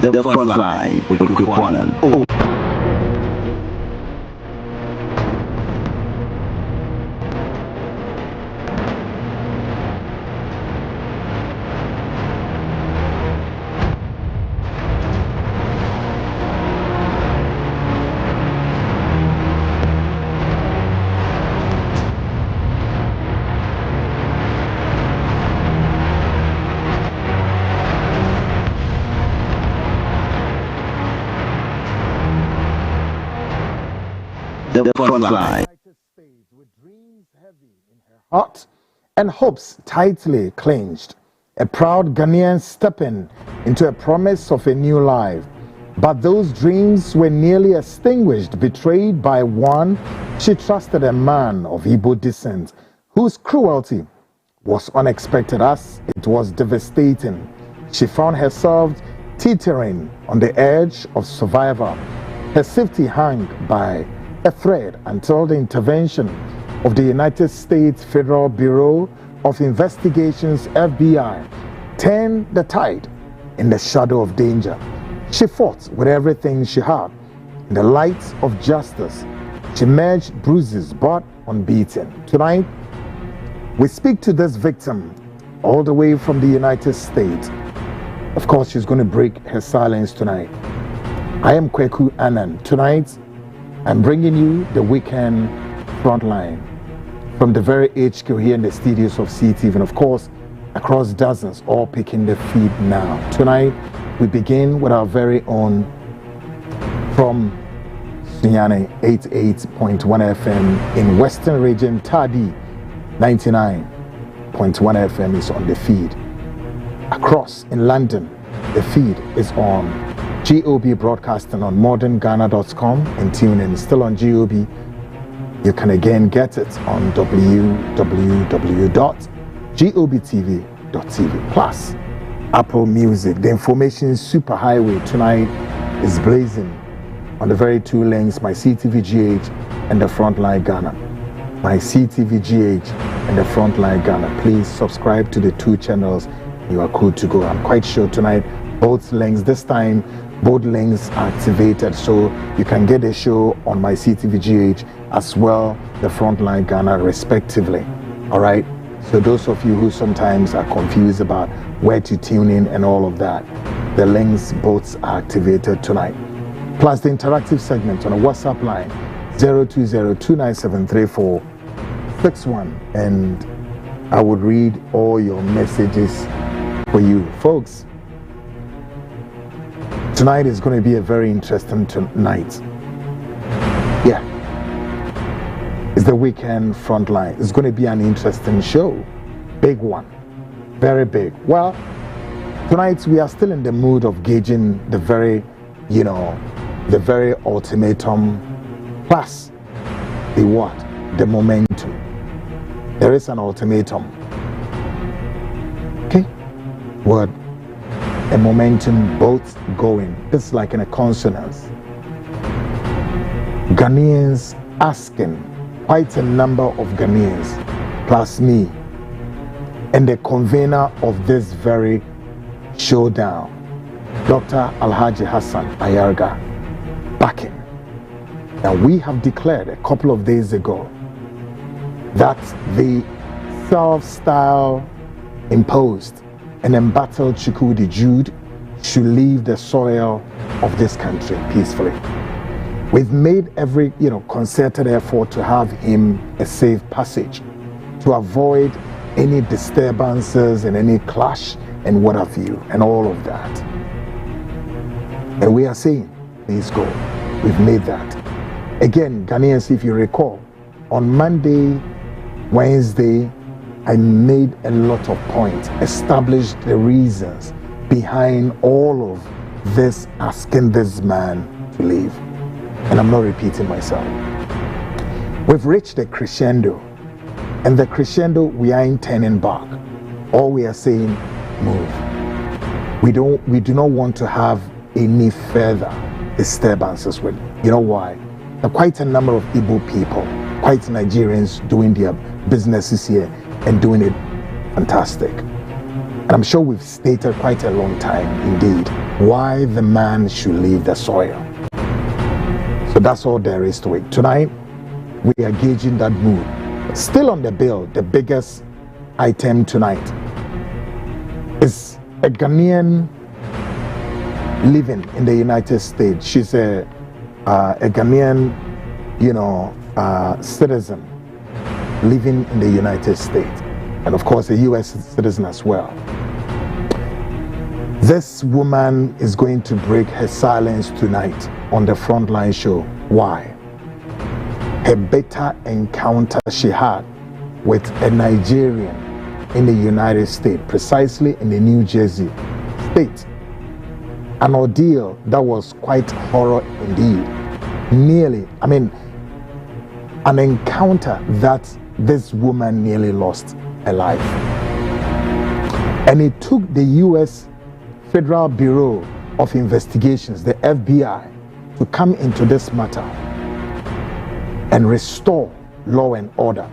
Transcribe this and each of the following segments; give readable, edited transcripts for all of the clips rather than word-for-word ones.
The Frontline with Kukwanan. The Frontline. With dreams heavy in her heart and hopes tightly clenched, a proud Ghanaian stepping into a promise of a new life. But those dreams were nearly extinguished, betrayed by one she trusted, a man of Igbo descent, whose cruelty was unexpected as it was devastating. She found herself teetering on the edge of survival. Her safety hung by a thread until the intervention of the United States Federal Bureau of Investigation's FBI turned the tide in the shadow of danger. She fought with everything she had. In the light of justice, she emerged bruises but unbeaten. Tonight, we speak to this victim all the way from the United States. Of course, she's going to break her silence tonight. I am Kweku Anand. Tonight, I'm bringing you the weekend Frontline from the very HQ here in the studios of CTV, and of course across dozens, all picking the feed now. Tonight we begin with our very own from Sunyani 88.1 FM in Western Region. Tadi 99.1 FM is on the feed. Across in London, the feed is on GOB Broadcasting on modernghana.com and TuneIn. Still on GOB. You can again get it on www.gobtv.tv. Plus, Apple Music. The information superhighway tonight is blazing on the very two lanes, my CTVGH and the Frontline Ghana. My CTVGH and the Frontline Ghana. Please subscribe to the two channels. You are good to go. I'm quite sure tonight both links, this time both links are activated, so you can get the show on my CTVGH as well, the Frontline Ghana respectively. All right, so those of you who sometimes are confused about where to tune in and all of that, the links both are activated tonight. Plus the interactive segment on a WhatsApp line 020-297-3461, and I would read all your messages for you folks. Tonight is going to be a very interesting night. Yeah, it's the weekend Frontline. It's going to be an interesting show. Big one. Very big. Well, tonight we are still in the mood of gauging the very, the very ultimatum plus the what? The momentum. There is an ultimatum. Okay? Word. A momentum, both going. It's like in a consonance. Ghanaians asking, quite a number of Ghanaians, plus me, and the convener of this very showdown, Dr. Alhaji Hassan Ayarga, backing. Now we have declared a couple of days ago that the self-style imposed and embattled Chukwudi Jude should leave the soil of this country peacefully. We've made every, concerted effort to have him a safe passage, to avoid any disturbances and any clash and what have you, and all of that. And we are saying, please go. We've made that. Again, Ghanaians, if you recall, on Monday, Wednesday, I made a lot of points, established the reasons behind all of this, asking this man to leave. And I'm not repeating myself. We've reached a crescendo, and the crescendo, we aren't turning back. All we are saying, move. We do not want to have any further disturbances with. You know why? There are quite a number of Igbo people, quite Nigerians doing their businesses here and doing it fantastic. And I'm sure we've stated quite a long time indeed why the man should leave the soil. So that's all there is to it. Tonight, we are gauging that mood. Still on the bill, the biggest item tonight is a Ghanaian living in the United States. She's a Ghanaian, citizen living in the United States, and of course a U.S. citizen as well. This woman is going to break her silence tonight on the Frontline show. Why? A bitter encounter she had with a Nigerian in the United States, precisely in the New Jersey state. An ordeal that was quite horror indeed. An encounter that this woman nearly lost her life. And it took the U.S. Federal Bureau of Investigations, the FBI, to come into this matter and restore law and order.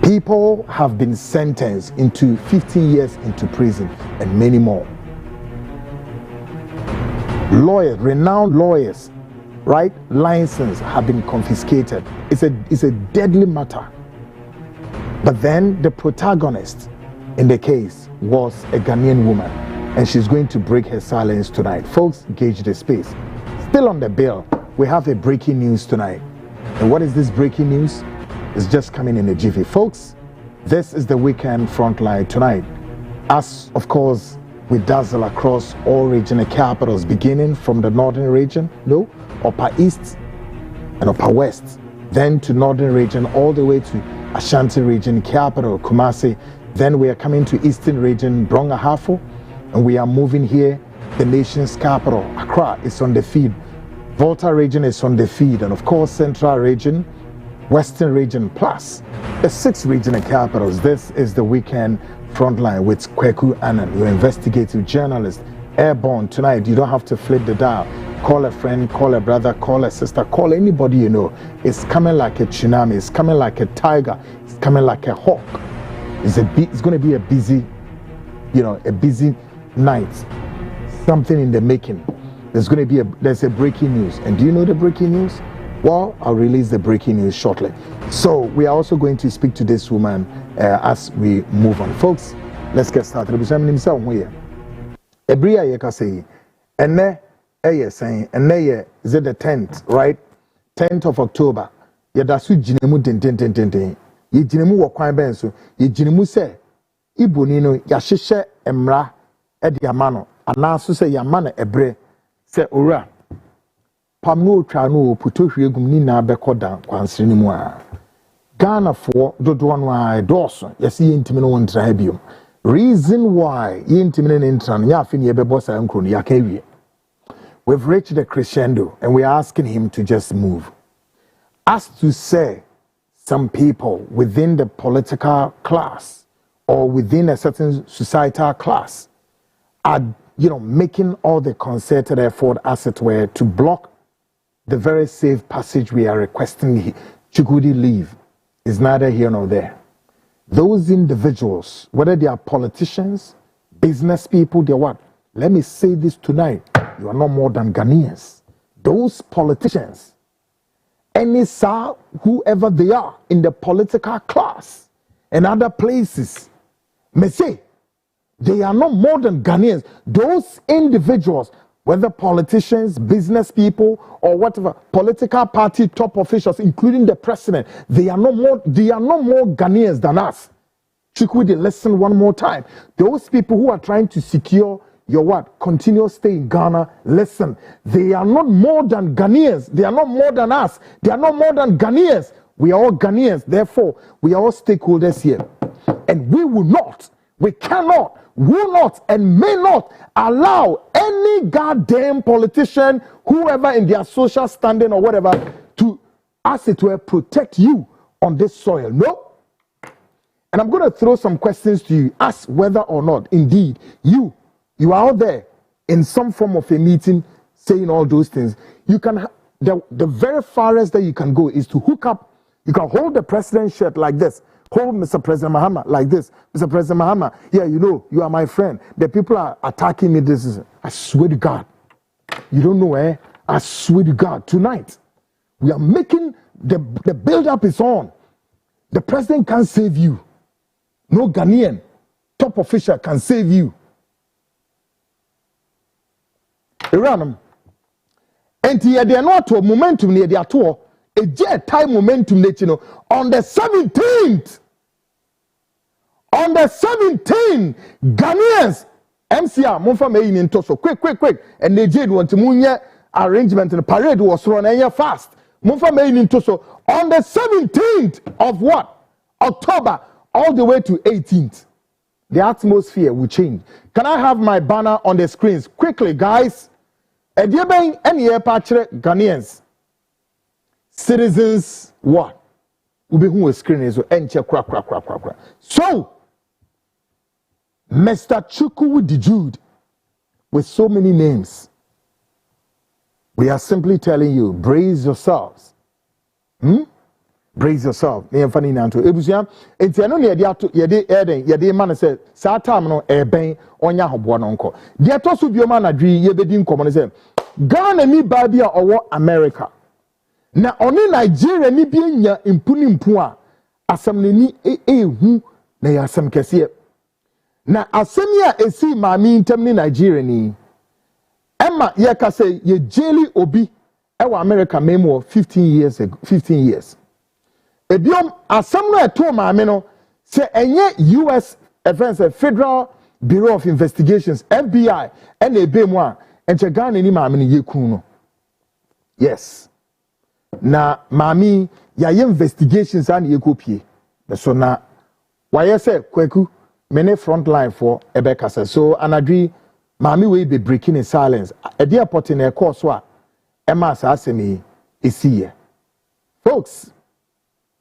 People have been sentenced into 15 years into prison and many more. Lawyers, renowned lawyers, right, license have been confiscated. It's a deadly matter. But then the protagonist in the case was a Ghanaian woman, and she's going to break her silence tonight. Folks, gauge the space. Still on the bill, we have a breaking news tonight. And what is this breaking news? It's just coming in a jiffy. Folks, this is the weekend Frontline tonight. As, of course, we dazzle across all regional capitals, beginning from the northern region, upper east and upper west, then to northern region, all the way to Ashanti region, capital, Kumasi. Then we are coming to eastern region, Brong-Ahafo, and we are moving here, the nation's capital, Accra, is on the feed. Volta region is on the feed, and of course, central region, western region, plus the 6 regional capitals. This is the weekend Frontline with Kweku Annan, your investigative journalist, airborne tonight. You don't have to flip the dial. Call a friend, call a brother, call a sister, call anybody you know. It's coming like a tsunami. It's coming like a tiger. It's coming like a hawk. It's going to be a busy, a busy night. Something in the making. There's a breaking news. And do you know the breaking news? Well, I'll release the breaking news shortly. So we are also going to speak to this woman as we move on. Folks, let's get started. Is it the 10th, right? 10th of October. Yadasu jinemu ten. Ye jinemu wo kwan ben so. Ye jinemu se Igbo ni no ya hyehyɛ emra e de amano. Anaso se ya mana ebre se ora. Pam no twa no puto hwiegum ni na bekoda kwansere ni mu a. Ghana for dodo no a doso. Yesi yentimi no wontra ha biom. Reason why yentimi no ntra no ya afi ne yebebo sa nkro no ya ka wie. We've reached the crescendo and we're asking him to just move. As to say, some people within the political class or within a certain societal class are, making all the concerted effort, as it were, to block the very safe passage we are requesting Chukudi leave is neither here nor there. Those individuals, whether they are politicians, business people, they're what? Let me say this tonight. You are no more than Ghanaians. Those politicians, any sir, whoever they are in the political class and other places, may say they are no more than Ghanaians. Those individuals, whether politicians, business people, or whatever, political party top officials, including the president, they are no more Ghanaians than us. Chukwudi, listen one more time. Those people who are trying to secure your continuous stay in Ghana, listen, they are not more than Ghanaians. They are not more than us. They are not more than Ghanaians. We are all Ghanaians. Therefore, we are all stakeholders here. And we will not, we cannot, will not, and may not allow any goddamn politician, whoever in their social standing or whatever, to, as it were, protect you on this soil. No. And I'm going to throw some questions to you. Ask whether or not, indeed, you are out there in some form of a meeting saying all those things. You can, the very farthest that you can go is to hook up. You can hold the president's shirt like this. hold Mr. President Mahama like this. Mr. President Mahama, yeah, you know, you are my friend. The people are attacking me. This is, I swear to God. You don't know, eh? I swear to God, tonight, we are making the build-up is on. The president can't save you. No Ghanaian top official can save you. Iranum. And here they are not to momentum near their tour. A jet time momentum, on the 17th. On the 17th, Ghanaians, MCR, Monfa Mayin in Toso, quick. And they did want to Munya arrangement and the parade was run and fast. Monfa Mayin in Toso, on the 17th of what? October, all the way to 18th. The atmosphere will change. Can I have my banner on the screens? Quickly, guys. And you bang any patch Ghanaians. Citizens, what? Ube who is screen is enche crack. So, Mr. Chukwu the Jude, with so many names, we are simply telling you, brace yourselves. Brace yourself. Me enfani nanto. Ebusia, enti eno ne yede man say, sa time no eben onya hobo no nko. De to so bioma na dwi ye bedi nkomo ne say, Ghana ni ba bia owo America. Na oni Nigeria ni bi nya mpu a asem ni ehu na ya asem kese. Na asem ya esi maami ntem ni Nigeria ni. Emma ye ka say ye jeli obi ewa America memo 15 years. Ebiom asem no eto maame no se enye US Federal Bureau of Investigations FBI and ebemu a enche Ghana ni maame no yekun no. Yes. Na maami ya investigations an yekopie. So na why say Kweku many Frontline for ebekasa. So anadri maami we be breaking in silence. E dey put in a course wa ema sa asemi esi. Folks,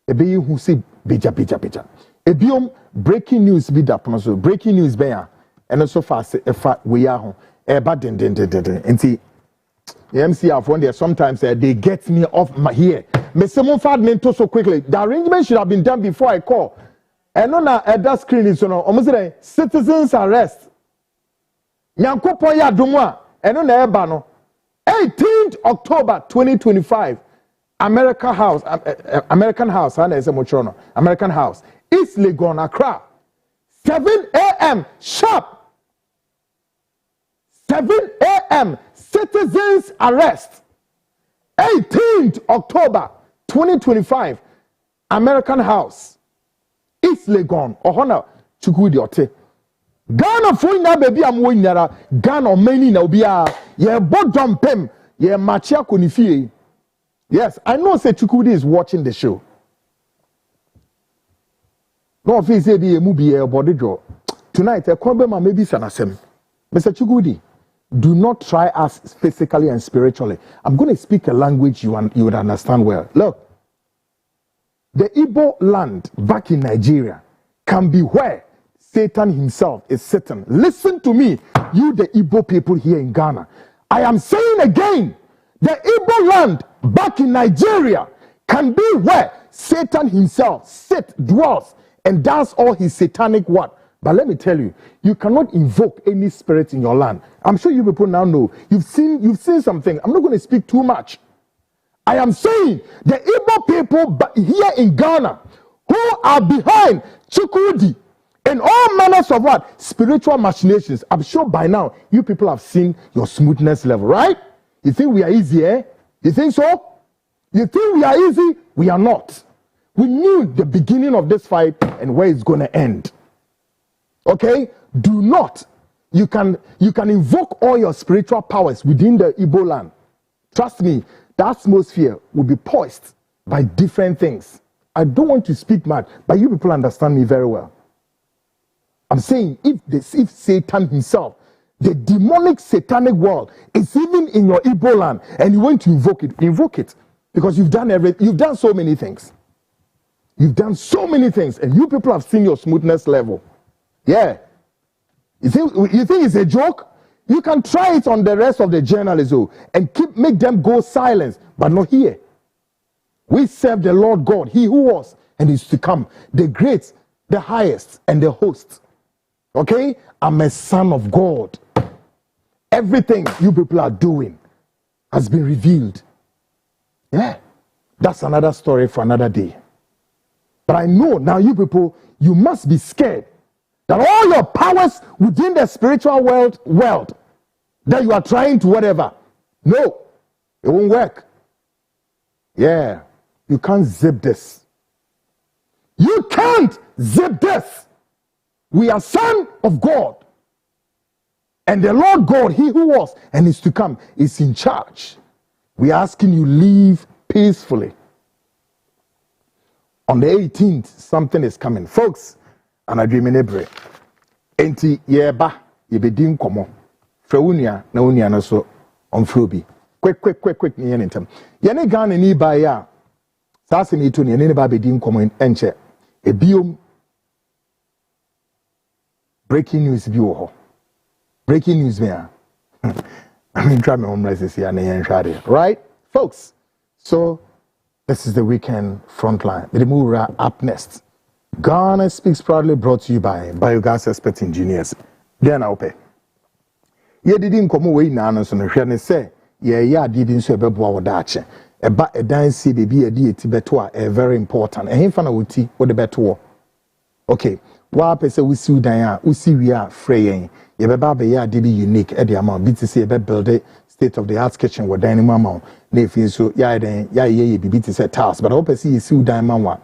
ebe who say beja. Ebiom breaking news be that so breaking news be ya and so fast efa we ya ho e ba den enti the MCR phone there sometimes they get me off my here. Me someone fad me to so quickly. The arrangement should have been done before I call. And on that screen is almost citizens arrest. Nyankopon ya dumwa and on eba no 18th October 2025. American House, American House, American House, East Legon, Accra, 7 a.m. sharp. 7 a.m. citizens arrest. 18th October 2025, American House, East Legon, Ohana Chukwu Ote. Ghana for na baby am wo nyara Ghana many na obia ye bodom pem ye machia konifie. Yes, I know say Chukwu is watching the show. No of say be a movie a body draw. Tonight a kwabema maybe sanasem. Mr. Chukwu, do not try us physically and spiritually. I'm going to speak a language you would understand well. Look, the Igbo land back in Nigeria can be where Satan himself is sitting. Listen to me, you the Igbo people here in Ghana. I am saying again, the Igbo land back in Nigeria can be where Satan himself dwells, and does all his satanic work. But let me tell you, you cannot invoke any spirit in your land. I'm sure you people now know. You've seen something. I'm not going to speak too much. I am saying the Igbo people here in Ghana who are behind Chukwudi and all manners of what? Spiritual machinations. I'm sure by now you people have seen your smoothness level, right? You think we are easy, eh? You think so? You think we are easy? We are not. We knew the beginning of this fight and where it's going to end. Okay? Do not. You can invoke all your spiritual powers within the Igbo land. Trust me, the atmosphere will be poised by different things. I don't want to speak mad, but you people understand me very well. I'm saying if Satan himself, the demonic satanic world, is even in your Igbo land and you want to invoke it. Because you've done everything. You've done so many things. You've done so many things, and you people have seen your smoothness level. Yeah. You think it's a joke? You can try it on the rest of the journalists and make them go silent, but not here. We serve the Lord God, He who was, and is to come, the great, the highest, and the host. Okay? I'm a son of God. Everything you people are doing has been revealed. Yeah. That's another story for another day. But I know now you people, you must be scared that all your powers within the spiritual world that you are trying to whatever. No, it won't work. Yeah. You can't zip this. You can't zip this. We are sons of God. And the Lord God, he who was and is to come, is in charge. We are asking you live peacefully. On the 18th, something is coming. Folks, and I dream in April. Enti yeba, yebedim komo. Freunia, na unia na so on frubi. Quick, ni yentem. Yene Ghana ni ba ya. Sase ni to ni yene ba bedim komo enche. Ebiom. Breaking news bi wo ho. Breaking news me. I mean, try my home races here and right, folks. So this is the weekend frontline. The Mura up next. Ghana Speaks proudly brought to you by Biogas Expert Engineers. Then I'll pay. Ye didn't come away now, so no shall say, ya didn't so bebo dache. A bat a dance baby a deity betua, a very important. A him fan of tea, what the betua. Okay, while person we see Diana, we see we are fraying. Ye baba ya did unique at the amount, BTC a build a state of the art kitchen with dining amount. They feel so, ye be BTC task, but I hope I see you see diamond one.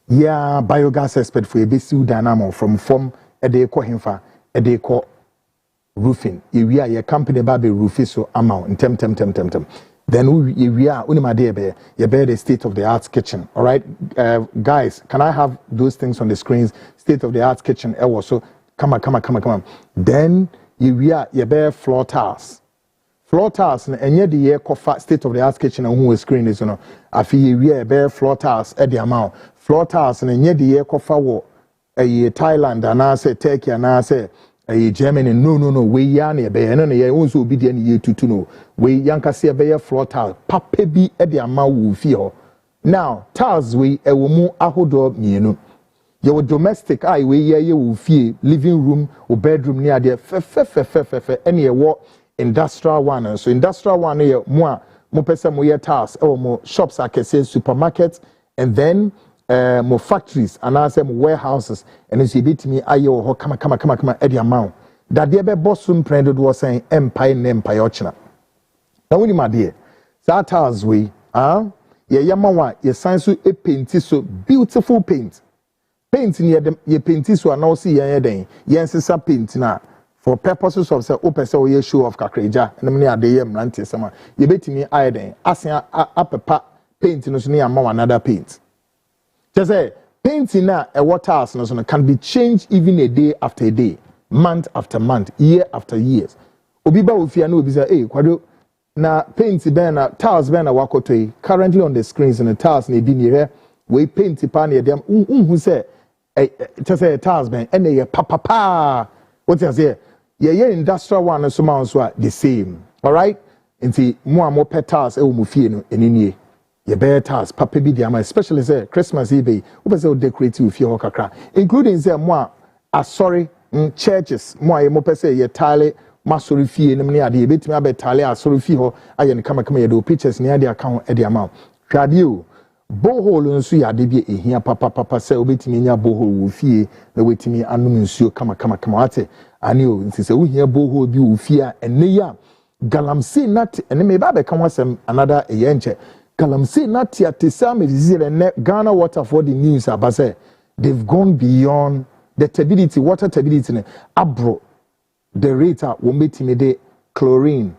Yeah, biogas expert for a basic dynamo from form a day call him for a day call roofing. If we are your company baby roofing so amount tem. Then we are my dear bear, you bear the state of the art kitchen. All right, guys, can I have those things on the screens? State of the art kitchen. So come on. Then we are your bear floor tiles. Floor tiles and yet the year state of the art kitchen and who screen is I feel we are bear floor tiles at the amount. Floor tiles and yet the year kofa a Thailand and I say Turkey and I say a Germany no we yani be and ye also be the year to know we yanka see a floor tile papa bi at the amount we feel. Now tiles we a woman ahodo mienu. Your domestic eye we ye will feel living room or bedroom near there any a what industrial one so industrial one here more person more tiles or more shops I can say supermarkets and then more factories and I say more warehouses and as you beat me ayo come at the amount that the bossum printed was saying empire china. Now when my dear that tiles we yamawa your sign so a paint so beautiful paint ye paint so and now see ye yes paint na for purposes of say open say we show of kakreja and many are dey mrantie sama ye betimi ayeden asen apepa paint no so near another paint. Just say painting na a water house no can be changed even a day after a day, month after month, year after years. Obi ba ofia na obi say kwado na paint be na tiles be na wakoto currently on the screens and the tiles na bi ni here we paint pa na dem who say just say tiles be and ye pa what you say ye industrial one so man so the same. All right? Nti mo petals e wo mo fie no enini ye bear tiles papa bi dia especially say Christmas Eve wo be say decorate wo fie ho kakra including say mo sorry churches mo pese ye tile masori fie nim ne ade betimi abetale asori fie ho aye ne kama ye do pictures ne ade account e de amount hwade o bohole nso ya de bi ehia papa say obetimi nya bohole wo fie na wetimi anum nsuo kama ate ani o nti say wo hia bohole bi wo fie a ene ya galamsey nut ene me ba be kan wasem another eyenche galamsey nut ya tesame zile Ghana water for the news abase they've gone beyond the turbidity water turbidity ne abro the rate wo metimi de chlorine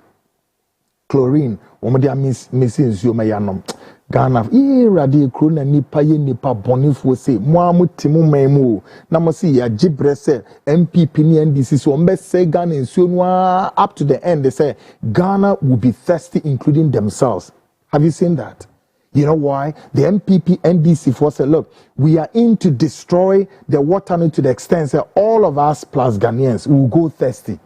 wo me de missing nsuo mayanom Ghana radi krona nipa ye nipa bonifo se mo amutimu memu na mo se ya gibrese MPP ni NDC so mbe say Ghana nsuo no up to the end they say Ghana will be thirsty including themselves. Have you seen that? You know why? The MPP NDC for say look, we are in to destroy the water to the extent that all of us plus Ghanaians will go thirsty.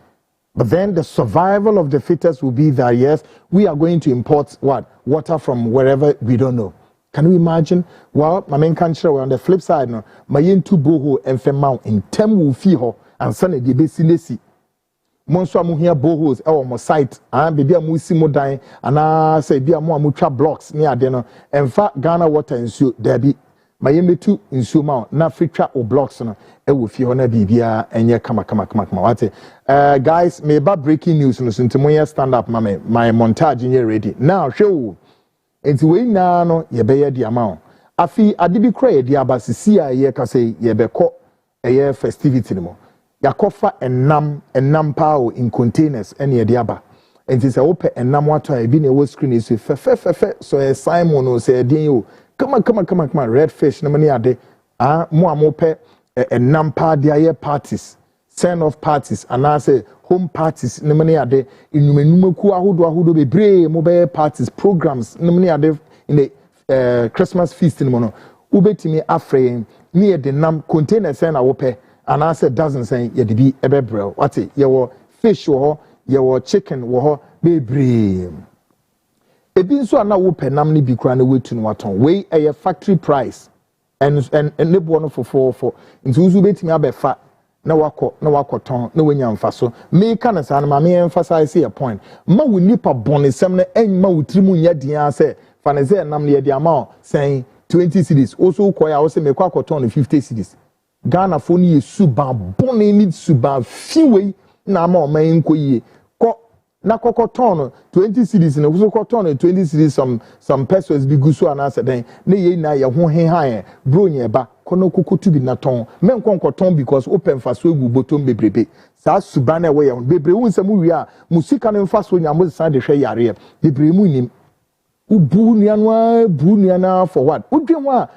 But then the survival of the fittest will be that, yes, we are going to import what? Water from wherever we don't know. Can you imagine? Well, my main country on the flip side, no, my into boho and femount in temu fiho and sunny de besinesi. Monso amu here bohos our site and baby amu si mo dan and say be amu amutra blocks near deno and fact Ghana water and so there be my yemi two in so mount na fritra or blocks no e wo fi ho na bibia enye kama wate guys me ba breaking news no so ntimo stand up my montage in ready now show enti we na no ye be ye di ama afi ade bi kra ye di abasisi a ye ka say ye be ko eye festivity no yakofa enam pao in containers ene ye diaba enti se wo pe enam wato e bi na wo screen is fe so e Simon o se din o come on red fish na mani ade mo amope enam pa dia ye parties send off parties and I say home parties na mani ade innumenumaku ahodo bebre mo be parties programs na mani ade in the Christmas feast no no ubetimi afre ni ye de nam containers na wo pe and I said doesn't say ye de bi ebebrel what ye wo fish wo ye wo chicken wo bebre ebi nso ana wo penam ni bi kra na wetu no waton we a factory price and ne bo no for nti uzu betimi abefa na wakoton na wenya mfaso me ka na sa na me emphasize a point ma wo nipa bonesem na en ma wo trimu nya dia se fa ne ze nam ne ye dia ma say 20 cedis also koya wo se me kwa koton 50 cedis Ghana fo ni suba bone ni suba fiwe na ma o man koyie ko na kokoton 20 cedis na so koton 20 cedis some pesos bi gusu anasa den na ye na ye ho he bro nye ba kono kokotu bi na ton men konkoton because open faso egu botom bebrebe sa suba na we ye bebre wu nsam wi a musika no faso nya mo san de hwe yare bebre mu nim ubu nuana for what udwen wa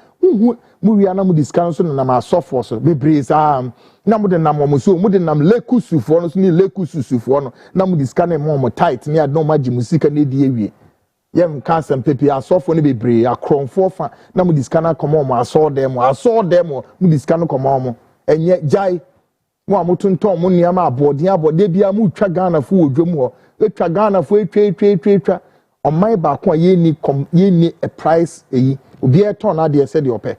mu wi ana mu discount so na ma sofo so bebre sa na mu de nam mo so mu de nam lekusufo no so ni lekususufo no na mu discount mo tight ni adno ma musika na di ewie yem kasem pepe asofo ne bebre akronfo fa na mu discount komo mo aso dem mu discount komo mo enye jai mo amotonton mo niam abode bia mu twa Ghana fo odwom ho etwa Ghana fo etwa omai ba ko ye ni a price eyi obi e ton na de se de ope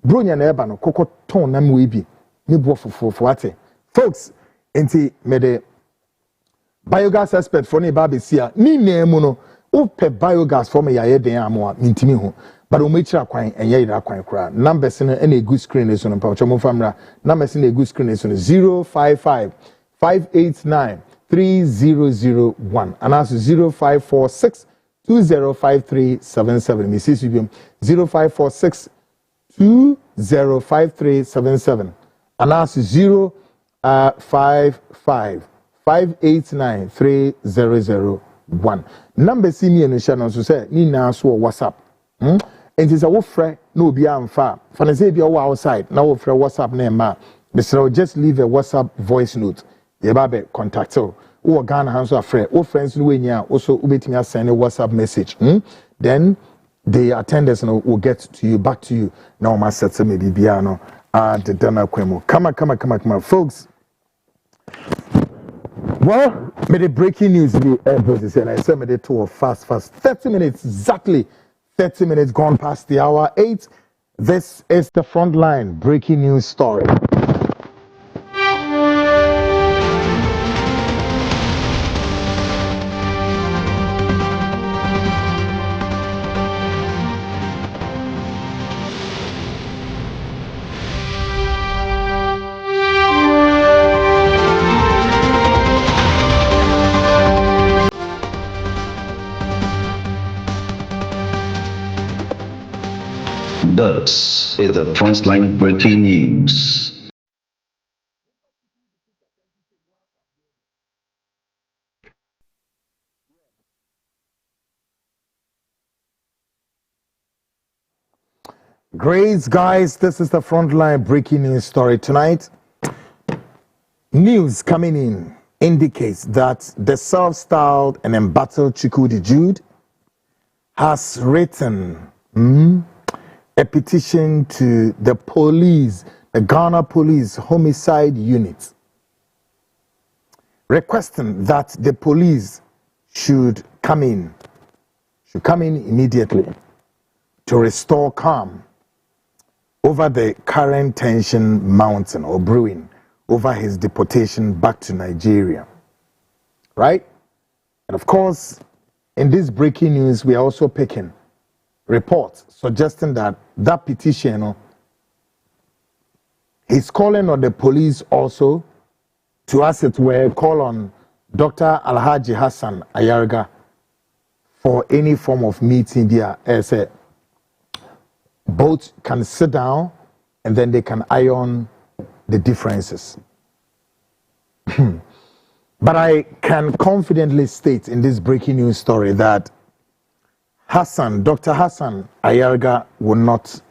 bronya na eba no kokko ton na me bi ni bo fofofo ate folks enti me de biogas expert for ni ba be sia ni na mu no upe biogas for me ya den amoa ntimi ho but o mechira kwan enye ira kwan kra numbers no na egu screen so no pa chomo famra numbers na egu screen so no 055 589 3001 and also 0546 205377 Mrs. Ubium 0546 205377 and also 055 589 3001 number see me and Shannon so say ni na so WhatsApp and is a wo frɛ na obi amfa fa na say bi o outside na wo frɛ WhatsApp na ma Mr. just leave a WhatsApp voice note ye ba be contact o wo Ghana hanso afrɛ wo friends no wenya also ubetimi send a WhatsApp message then the attendants will get to you back to you now ma settle me bibia no the dana kwemo come on folks. Well, me the breaking news be and I said me the tour fast 30 minutes exactly 30 minutes gone past the hour 8. This is the Frontline breaking news story. This is the Frontline breaking news. Great guys, this is the Frontline breaking news story tonight. News coming in indicates that the self-styled and embattled Chikudi Jude has written a petition to the police, the Ghana Police Homicide Unit, requesting that the police should come in immediately to restore calm over the current tension mounting or brewing over his deportation back to Nigeria. Right? And of course, in this breaking news, we are also picking reports suggesting that that petition, he's calling on the police also to, as it were, call on Dr. Alhaji Hassan Ayarga for any form of meeting there. As a both can sit down and then they can iron the differences. But I can confidently state in this breaking news story that Dr. Hassan Ayarga will not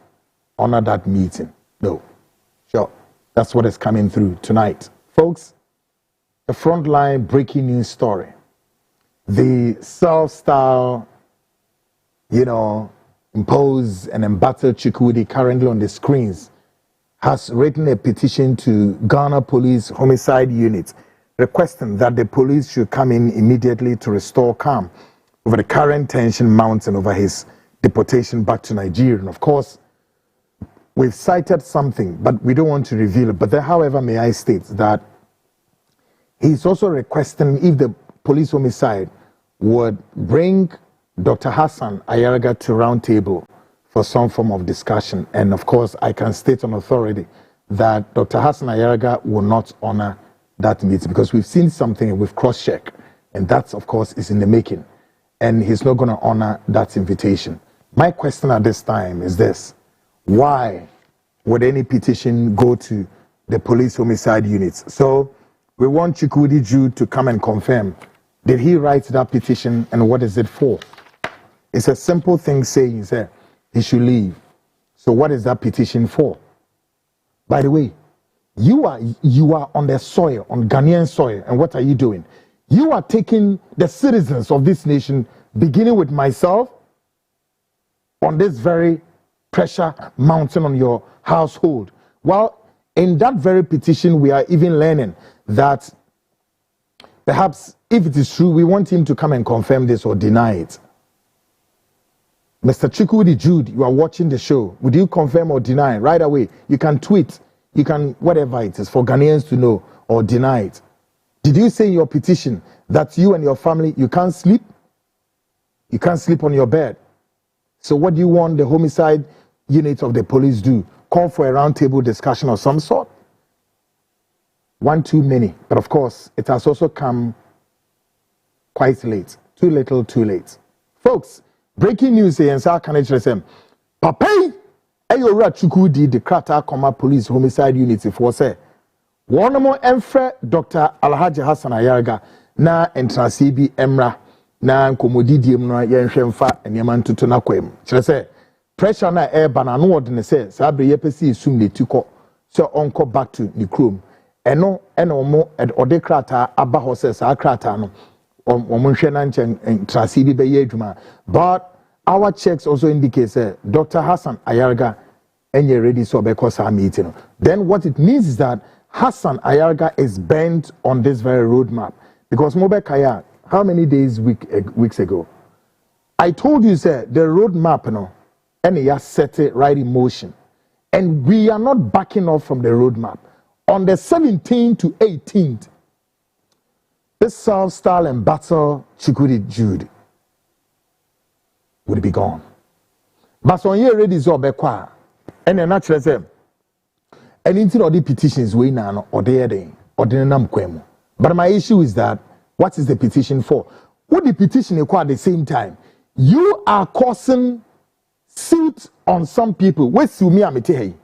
honor that meeting. No. Sure. That's what is coming through tonight. Folks, the Frontline breaking news story. The self-style, imposed and embattled Chukwudi currently on the screens has written a petition to Ghana Police Homicide Unit requesting that the police should come in immediately to restore calm over the current tension mounting over his deportation back to Nigeria. And of course, we've cited something, but we don't want to reveal it. But then, however, may I state that he's also requesting if the police homicide would bring Dr. Hassan Ayarga to round table for some form of discussion. And of course, I can state on authority that Dr. Hassan Ayarga will not honor that meeting because we've seen something and we've cross-checked. And that, of course, is in the making. And he's not going to honor that invitation. My question at this time is this. Why would any petition go to the police homicide units? So we want Chukwudi Jude to come and confirm. Did he write that petition and what is it for? It's a simple thing saying he should leave. So what is that petition for? By the way, you are on the soil, on Ghanaian soil, and what are you doing? You are taking the citizens of this nation, beginning with myself, on this very pressure mountain on your household. Well, in that very petition, we are even learning that perhaps if it is true, we want him to come and confirm this or deny it. Mr. Chukwudi Jude, you are watching the show. Would you confirm or deny right away? You can tweet, you can whatever it is for Ghanaians to know or deny it. Did you say in your petition that you and your family, you can't sleep? You can't sleep on your bed. So what do you want the homicide unit of the police do? Call for a roundtable discussion of some sort? One too many. But of course, it has also come quite late. Too little, too late. Folks, breaking news here in South Canada. Papai, Ayora Chukwudi, the Krata Koma Police Homicide Unit, for say, one more Emfre Dr. Alhaji Hassan Ayarga, na entrasibi Emra, na nkomodidi emra yenhwemfa eneman tutu na kwem. Kire say, pressure na air banana word say, sabre yepesi isum ne tuko, so onko back to the chrome. Eno mo ode krata aba ho say sa krata no. Omunhwe na nchen entrasibi be ye adwuma. But our checks also indicate Dr. Hassan Ayarga enye ready so because our meeting. Then what it means is that Hassan Ayarga is bent on this very roadmap. Because Mobe Kaya, how many days, weeks ago, I told you, the roadmap, and he has set it right in motion. And we are not backing off from the roadmap. On the 17th to 18th, this self-style and battle Chukwudi Jude would be gone. But on here ready so bekwa, and then naturally say, and into all the petitions we now or they or the nam kwemu. But my issue is that what is the petition for? What the petition require at the same time? You are causing suit on some people. Where sue me amete hey?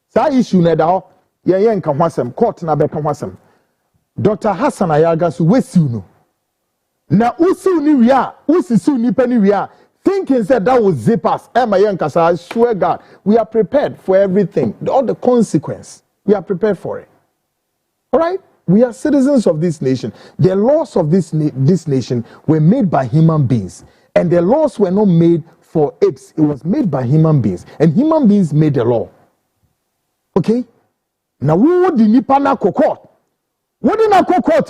Sa issue na da ye nka hwasem court na be ka hwasem. Dr. Hassan Ayarga so we sue no. Na usu ni wia, usisu ni pani wia. Thinking said that was zip us. I swear God, we are prepared for everything. All the consequence. We are prepared for it. All right? We are citizens of this nation. The laws of this nation were made by human beings. And the laws were not made for apes. It was made by human beings. And human beings made the law. Okay? Now, we would the Nipana court. What did I court?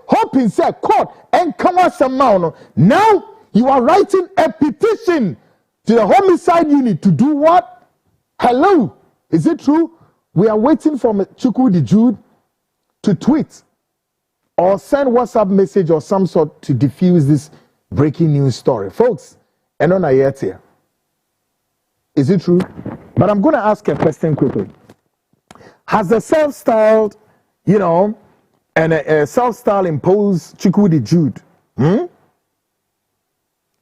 Hoping said court and come out some now. You are writing a petition to the homicide unit to do what? Hello, is it true? We are waiting for Chukwudi Jude to tweet or send WhatsApp message or some sort to diffuse this breaking news story. Folks, and on yet here. Is it true? But I'm going to ask a question quickly. Has the self-styled, and a self-styled imposed Chukwudi Jude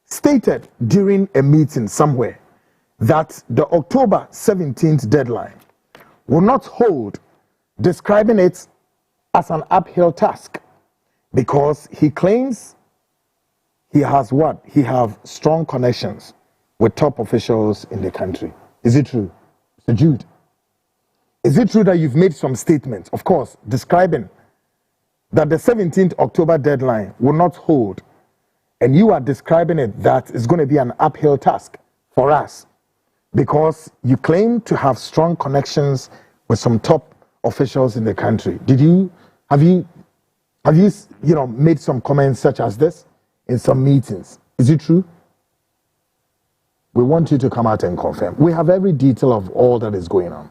stated during a meeting somewhere that the October 17th deadline will not hold, describing it as an uphill task because he claims he has what? He have strong connections with top officials in the country. Is it true? Mr. Jude, is it true that you've made some statements, of course, describing that the 17th October deadline will not hold, and you are describing it that it's going to be an uphill task for us because you claim to have strong connections with some top officials in the country? Have you made some comments such as this in some meetings? Is it true? We want you to come out and confirm. We have every detail of all that is going on.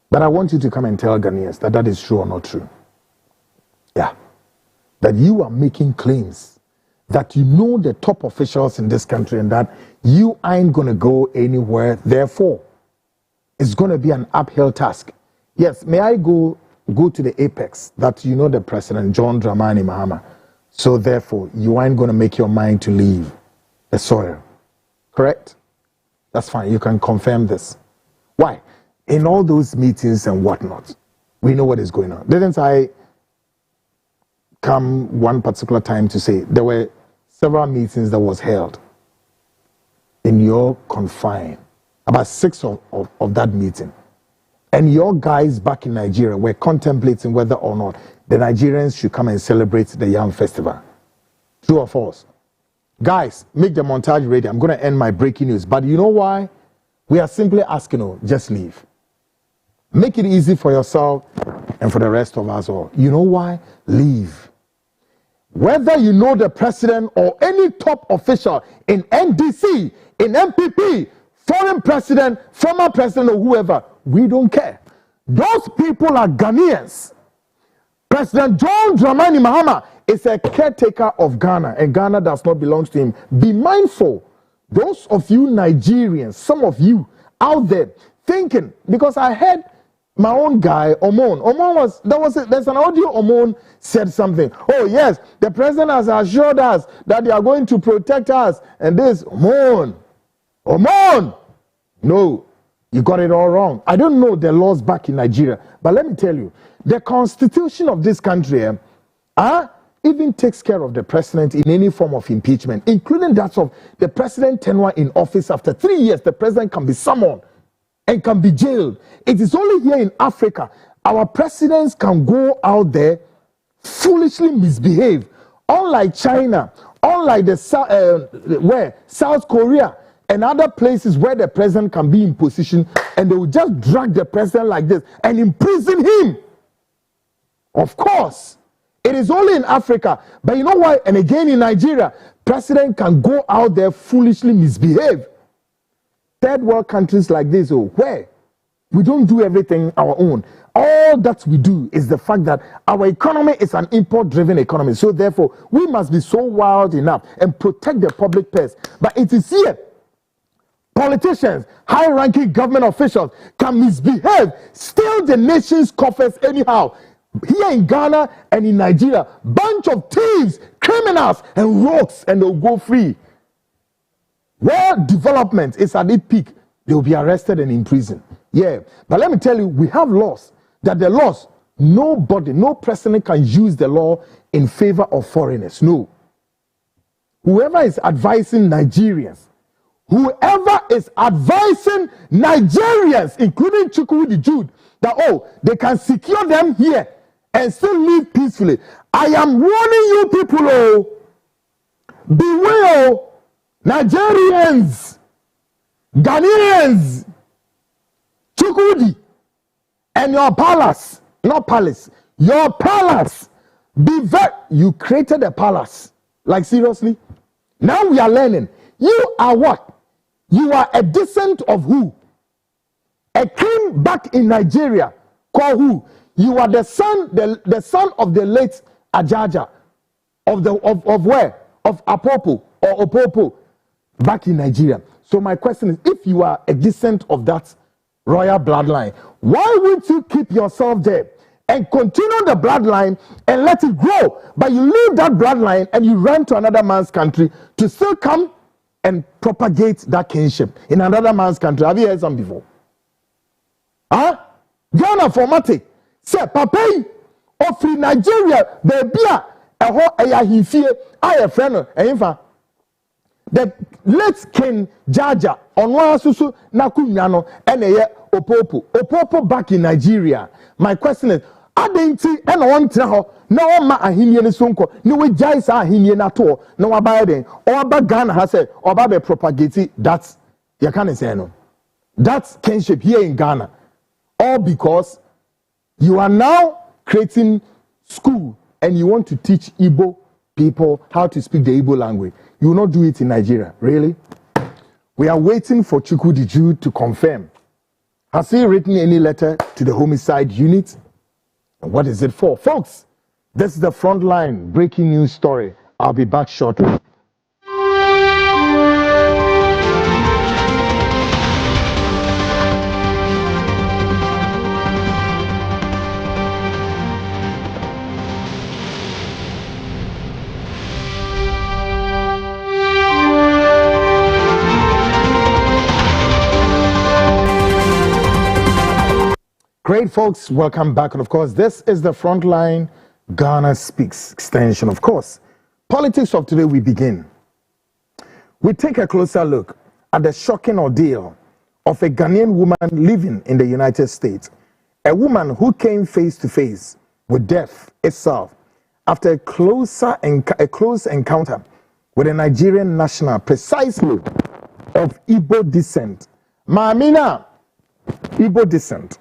But I want you to come and tell Ghanaians that that is true or not true. Yeah. That you are making claims that you know the top officials in this country and that you ain't going to go anywhere. Therefore, it's going to be an uphill task. Yes, may I go to the apex that you know the President John Dramani Mahama. So therefore, you ain't going to make your mind to leave the soil. Correct? That's fine. You can confirm this. Why? In all those meetings and whatnot, we know what is going on. Didn't I come one particular time to say there were several meetings that was held in your confine, about 6 of that meeting, and your guys back in Nigeria were contemplating whether or not the Nigerians should come and celebrate the Yam Festival. True or false? Guys, make the montage ready. I'm going to end my breaking news. But you know why? We are simply asking you, just leave. Make it easy for yourself and for the rest of us all. You know why? Leave. Whether you know the president or any top official in NDC, in MPP, foreign president, former president, or whoever, we don't care. Those people are Ghanaians. President John Dramani Mahama is a caretaker of Ghana, and Ghana does not belong to him. Be mindful. Those of you Nigerians, some of you out there thinking, because I heard my own guy, Omon, there's an audio. Omon said something. Oh yes, the president has assured us that they are going to protect us. And this, Omon, no, you got it all wrong. I don't know the laws back in Nigeria, but let me tell you, the constitution of this country even takes care of the president in any form of impeachment, including that of the president tenure in office. After 3 years, the president can be summoned and can be jailed. It is only here in Africa our presidents can go out there foolishly misbehave, unlike China, unlike South Korea and other places where the president can be in position and they will just drag the president like this and imprison him. Of course, it is only in Africa. But you know why? And again in Nigeria, president can go out there foolishly misbehave. Third world countries like this, where we don't do everything our own. All that we do is the fact that our economy is an import-driven economy. So therefore, we must be so wild enough and protect the public purse. But it is here, politicians, high-ranking government officials can misbehave, steal the nation's coffers anyhow. Here in Ghana and in Nigeria, bunch of thieves, criminals, and rogues, and they'll go free. Where development is at its peak, they'll be arrested and in prison. Yeah, but let me tell you, we have laws. That the laws, nobody, no president can use the law in favor of foreigners. No. Whoever is advising Nigerians, including Chukwudi Jude, that, they can secure them here and still live peacefully. I am warning you people, beware, Nigerians, Ghanaians, Chukwudi, and your palace, not palace, your palace. You created a palace. Like seriously? Now we are learning. You are what? You are a descent of who? A king back in Nigeria called who? You are the son of the late Ajaja of where? Of Apopo or Opopo back in Nigeria. So my question is, if you are a descent of that royal bloodline, why would you keep yourself there and continue the bloodline and let it grow? But you leave that bloodline and you run to another man's country to still come and propagate that kinship in another man's country. Have you heard some before? Huh? Ghana formatic. Say, Papa, of Nigeria, baby, a ho ayahifie, I friend, the late King Jaja, onwa susu nakunyano, ene Opopo back in Nigeria. My question is, adenti ena one traho, na oma ahinie ne sonko, ni we jais ahinie na to, na wabaya den, oba Ghana has said, oba be propagate that, you can't say no. That's kinship here in Ghana. All because you are now creating school and you want to teach Igbo people how to speak the Igbo language. You will not do it in Nigeria. Really? We are waiting for Chukwudiju to confirm. Has he written any letter to the homicide unit? And what is it for? Folks, this is the Frontline breaking news story. I'll be back shortly. Great, folks, welcome back. And of course, this is the Frontline Ghana Speaks extension. Of course, politics of today, we begin. We take a closer look at the shocking ordeal of a Ghanaian woman living in the United States. A woman who came face to face with death itself after a close encounter with a Nigerian national, precisely of Igbo descent. Mamina, Igbo descent.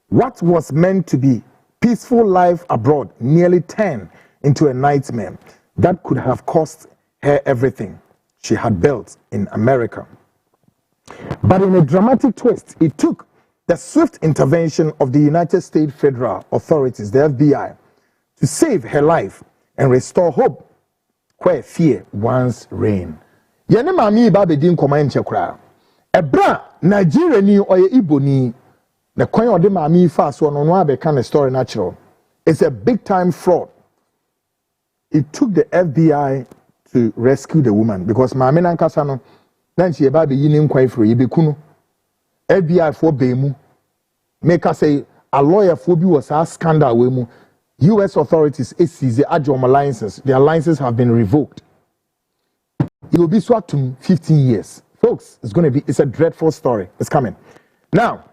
What was meant to be peaceful life abroad nearly turned into a nightmare that could have cost her everything she had built in America. But in a dramatic twist, it took the swift intervention of the United States federal authorities, the FBI, to save her life and restore hope where fear once reigned. Yene mami ba bedin koma nche kra. Ebra Nigeria ni oye Igbo ni. The coin of the mami fast one on one kind of story natural. It's a big time fraud. It took the FBI to rescue the woman because mami nankasano then she about be yinim kwai free be kuno. FBI for bemu. Make us say a lawyer for be was a scandal we mu. US authorities seize the adjom licenses. Their licenses have been revoked. It will be swapped to 15 years. Folks, it's a dreadful story. It's coming. Now,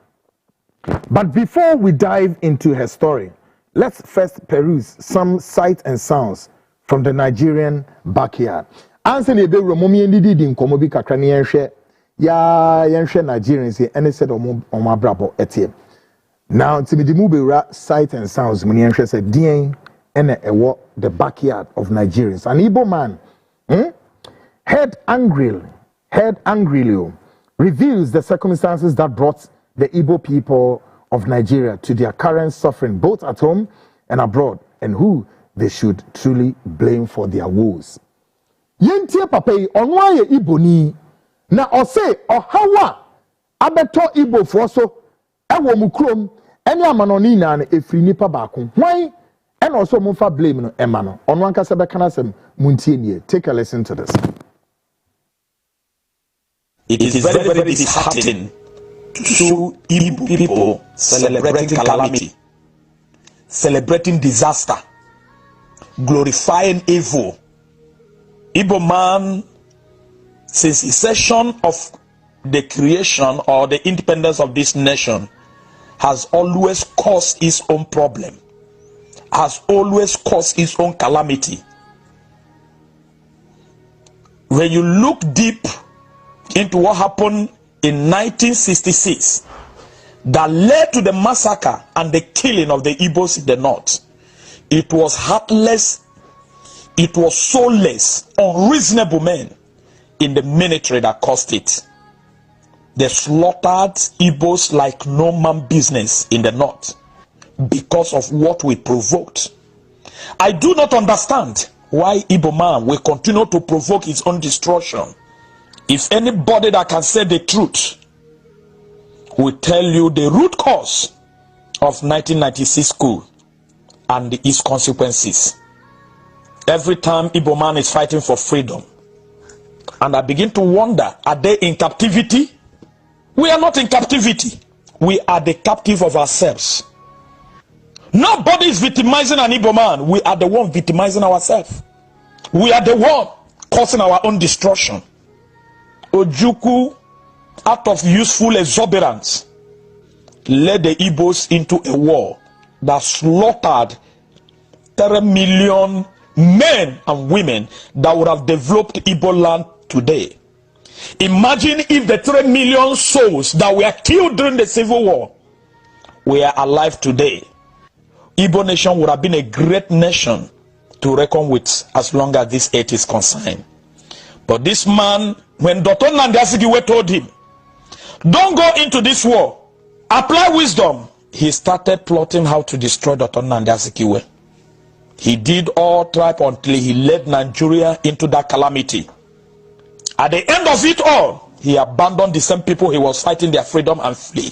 but before we dive into her story, let's first peruse some sights and sounds from the Nigerian backyard. Anthony be romomi ndidi nkomo bi kakra ne yenhwe ya yenhwe Nigerians and said omo brabo etie. Now timidi mu be sights and sounds mun yenhwe say dien ene ewo the backyard of Nigerians. An Igbo man heard angrily reveals the circumstances that brought the Igbo people of Nigeria to their current suffering, both at home and abroad, and who they should truly blame for their woes. Yentie papai onwa ye Igbo ni na ose ohawa abeto Igbo foso ewo mu krom ene amanoni na efiri nipa baako hwan ene also mumfa blame no ema no ono anka se beka na sem muntie nie. Take a listen to this. It is very, very disheartening to Igbo people celebrating calamity, celebrating disaster, glorifying evil. Igbo man, since inception of the creation or the independence of this nation, has always caused its own problem, has always caused its own calamity. When you look deep into what happened in 1966 that led to the massacre and the killing of the Igbos in the north, it was heartless, it was soulless, unreasonable men in the military that caused it. They slaughtered Igbos like no man business in the north because of what we provoked. I do not understand why Igbo man will continue to provoke his own destruction. If anybody that can say the truth will tell you the root cause of 1996 coup and its consequences. Every time Igbo man is fighting for freedom, and I begin to wonder, are they in captivity? We are not in captivity. We are the captive of ourselves. Nobody is victimizing an Igbo man. We are the one victimizing ourselves. We are the one causing our own destruction. Ojukwu, out of useful exuberance, led the Igbos into a war that slaughtered 3 million men and women that would have developed Igbo land today. Imagine if the 3 million souls that were killed during the Civil War were alive today. Igbo nation would have been a great nation to reckon with as long as this earth is concerned. But this man, when Dr. Nnamdi Azikiwe told him, don't go into this war, apply wisdom, he started plotting how to destroy Dr. Nnamdi Azikiwe. He did all tribe until he led Nigeria into that calamity. At the end of it all, he abandoned the same people he was fighting their freedom and flee.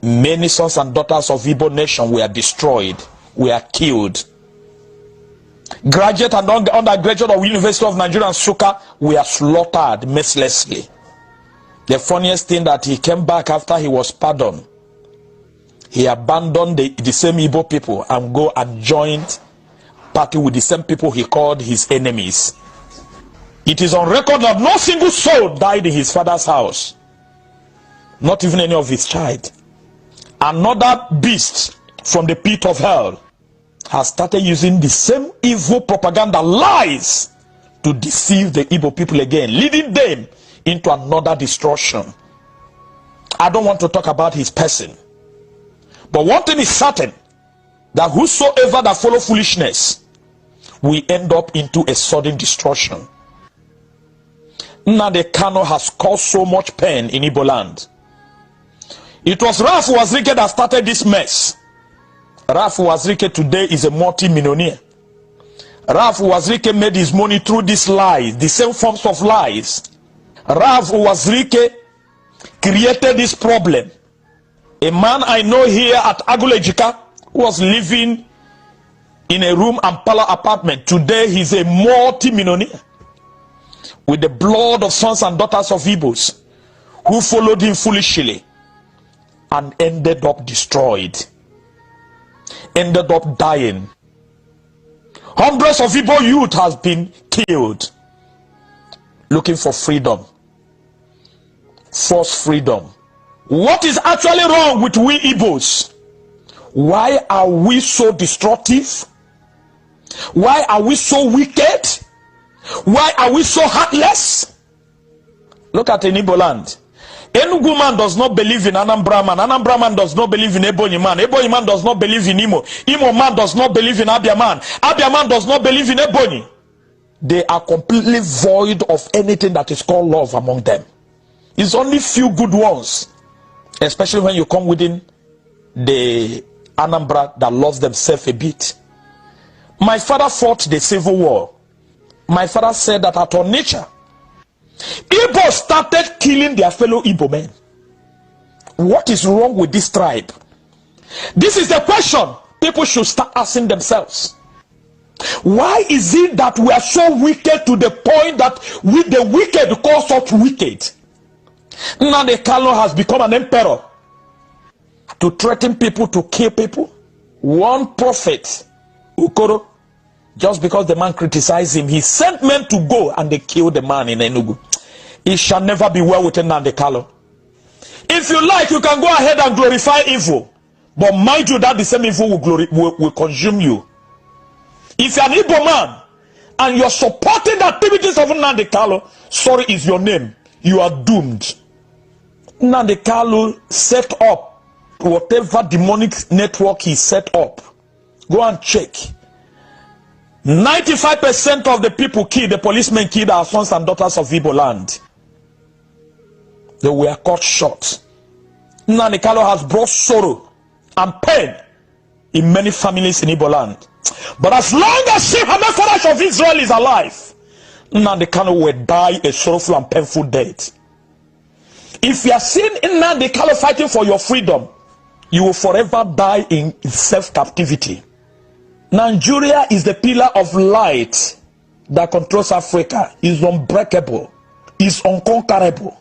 Many sons and daughters of Igbo nation were destroyed, were killed. Graduate and undergraduate of University of Nigeria and Nsukka were slaughtered mercilessly. The funniest thing that he came back after he was pardoned. He abandoned the same Igbo people and go and joined party with the same people he called his enemies. It is on record that no single soul died in his father's house. Not even any of his child. Another beast from the pit of hell has started using the same evil propaganda lies to deceive the Igbo people again, leading them into another destruction. I don't want to talk about his person. But one thing is certain, that whosoever that follow foolishness will end up into a sudden destruction. Nnamdi Kanu has caused so much pain in Igbo land. It was Ralph Wazirike that started this mess. Ralph Wazirike today is a multi-millionaire. Ralph Wazirike made his money through these lies, the same forms of lies. Ralph Wazirike created this problem. A man I know here at Agulejika was living in a room and parlor apartment. Today he's a multi-millionaire with the blood of sons and daughters of Igbos who followed him foolishly and ended up destroyed, ended up dying. Hundreds of Igbo youth has been killed looking for freedom, false freedom. What is actually wrong with we Igbos? Why are we so destructive? Why are we so wicked? Why are we so heartless? Look at in Igbo land. Enugu man does not believe in Anambra man. Anambra man does not believe in Ebonyi man. Ebonyi man does not believe in Imo. Imo man does not believe in Abia man. Abia man does not believe in Ebonyi. They are completely void of anything that is called love among them. It's only few good ones, especially when you come within the Anambra that loves themselves a bit. My father fought the Civil War. My father said that at our nature, Igbo started killing their fellow Igbo men. What is wrong with this tribe? This is the question people should start asking themselves. Why is it that we are so wicked to the point that we the wicked call such wicked? Nnamdi Kanu has become an emperor to threaten people, to kill people. One prophet, Ukoro, just because the man criticized him, he sent men to go and they killed the man in Enugu. It shall never be well with Nnamdi Kanu. If you like, you can go ahead and glorify evil, but mind you that the same evil will consume you. If you're an Igbo man and you're supporting the activities of Nnamdi Kanu, sorry is your name. You are doomed. Nnamdi Kanu set up whatever demonic network he set up. Go and check. 95% of the people killed, the policemen killed, our sons and daughters of Igbo land. They were cut short. Nnamdi Kanu has brought sorrow and pain in many families in Igbo land. But as long as Sheikh Hamefarash of Israel is alive, Nnamdi Kanu will die a sorrowful and painful death. If you are seeing Nnamdi Kanu fighting for your freedom, you will forever die in self-captivity. Nigeria is the pillar of light that controls Africa. Is unbreakable, is unconquerable,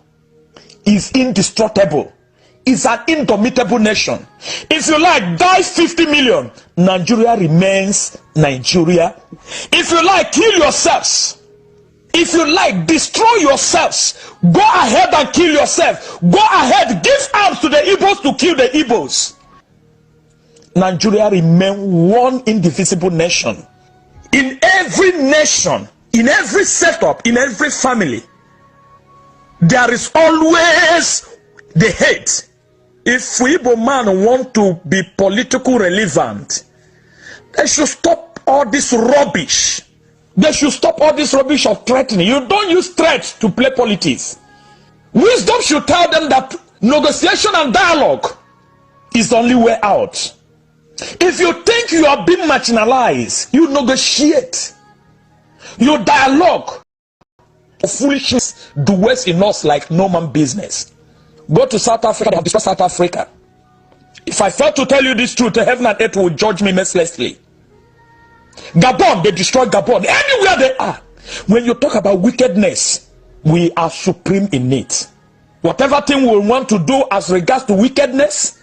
is indestructible, is an indomitable nation. If you like, die 50 million, Nigeria remains Nigeria. If you like, kill yourselves. If you like, destroy yourselves. Go ahead and kill yourself. Go ahead, give arms to the Igbos to kill the Igbos. Nigeria remains one indivisible nation. In every nation, in every setup, in every family, there is always the hate. If Igbo man want to be politically relevant, they should stop all this rubbish. They should stop all this rubbish of threatening. You don't use threats to play politics. Wisdom should tell them that negotiation and dialogue is the only way out. If you think you are being marginalized, you negotiate. You dialogue. Foolishness do worse in us like no man business. Go to South Africa, they have destroyed South Africa. If I fail to tell you this truth, heaven and earth will judge me mercilessly. Gabon, they destroyed Gabon. Anywhere they are. When you talk about wickedness, we are supreme in it. Whatever thing we want to do as regards to wickedness,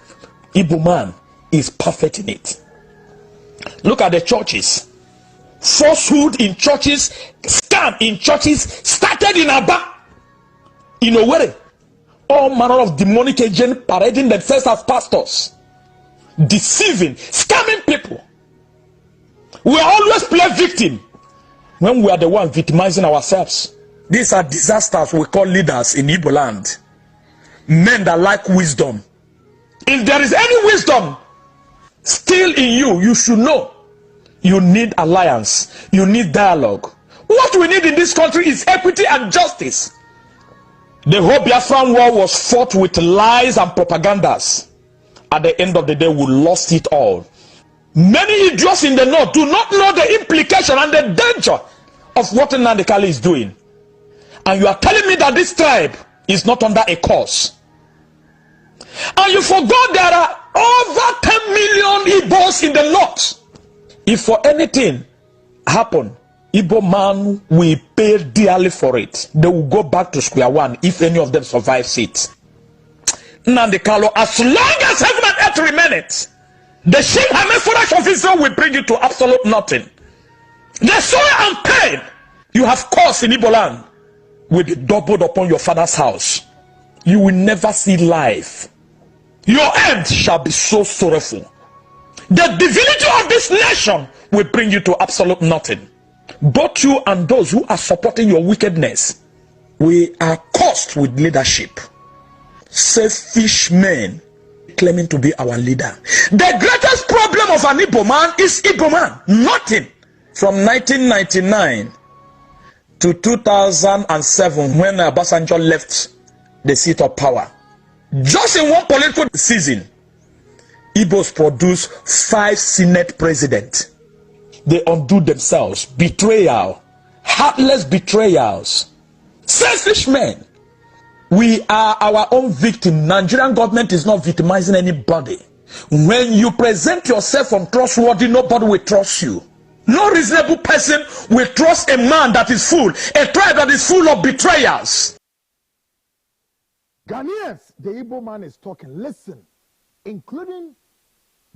Igbo man is perfect in it. Look at the churches. Falsehood in churches, scam in churches started in Aba, in Owerri. All manner of demonic agents parading themselves as pastors, deceiving, scamming people. We always play victim when we are the one victimizing ourselves. These are disasters we call leaders in Igbo land. Men that like wisdom. If there is any wisdom still in you, you should know you need alliance, you need dialogue. What we need in this country is equity and justice. The whole Biafran war was fought with lies and propagandas. At the end of the day, we lost it all. Many idiots in the north do not know the implication and the danger of what Nnamdi Kanu is doing. And you are telling me that this tribe is not under a curse. And you forgot there are over 10 million Igbos in the north. If for anything happen, Igbo man will pay dearly for it. They will go back to square one if any of them survives it. Nnamdi Kanu, as long as heaven and earth remaineth, the Sheikh Hamefarash of Israel will bring you to absolute nothing. The sorrow and pain you have caused in Igbo land will be doubled upon your father's house. You will never see life. Your end shall be so sorrowful. The divinity of this nation will bring you to absolute nothing. Both you and those who are supporting your wickedness, we are cursed with leadership. Selfish men claiming to be our leader. The greatest problem of an Igbo man is Igbo man. Nothing. From 1999 to 2007, when Obasanjo left the seat of power, just in one political season, Igbos produced 5 Senate presidents. They undo themselves. Betrayal. Heartless betrayals. Selfish men. We are our own victim. Nigerian government is not victimizing anybody. When you present yourself untrustworthy, nobody will trust you. No reasonable person will trust a man that is full, a tribe that is full of betrayals. Ghanaians, the Igbo man is talking. Listen, including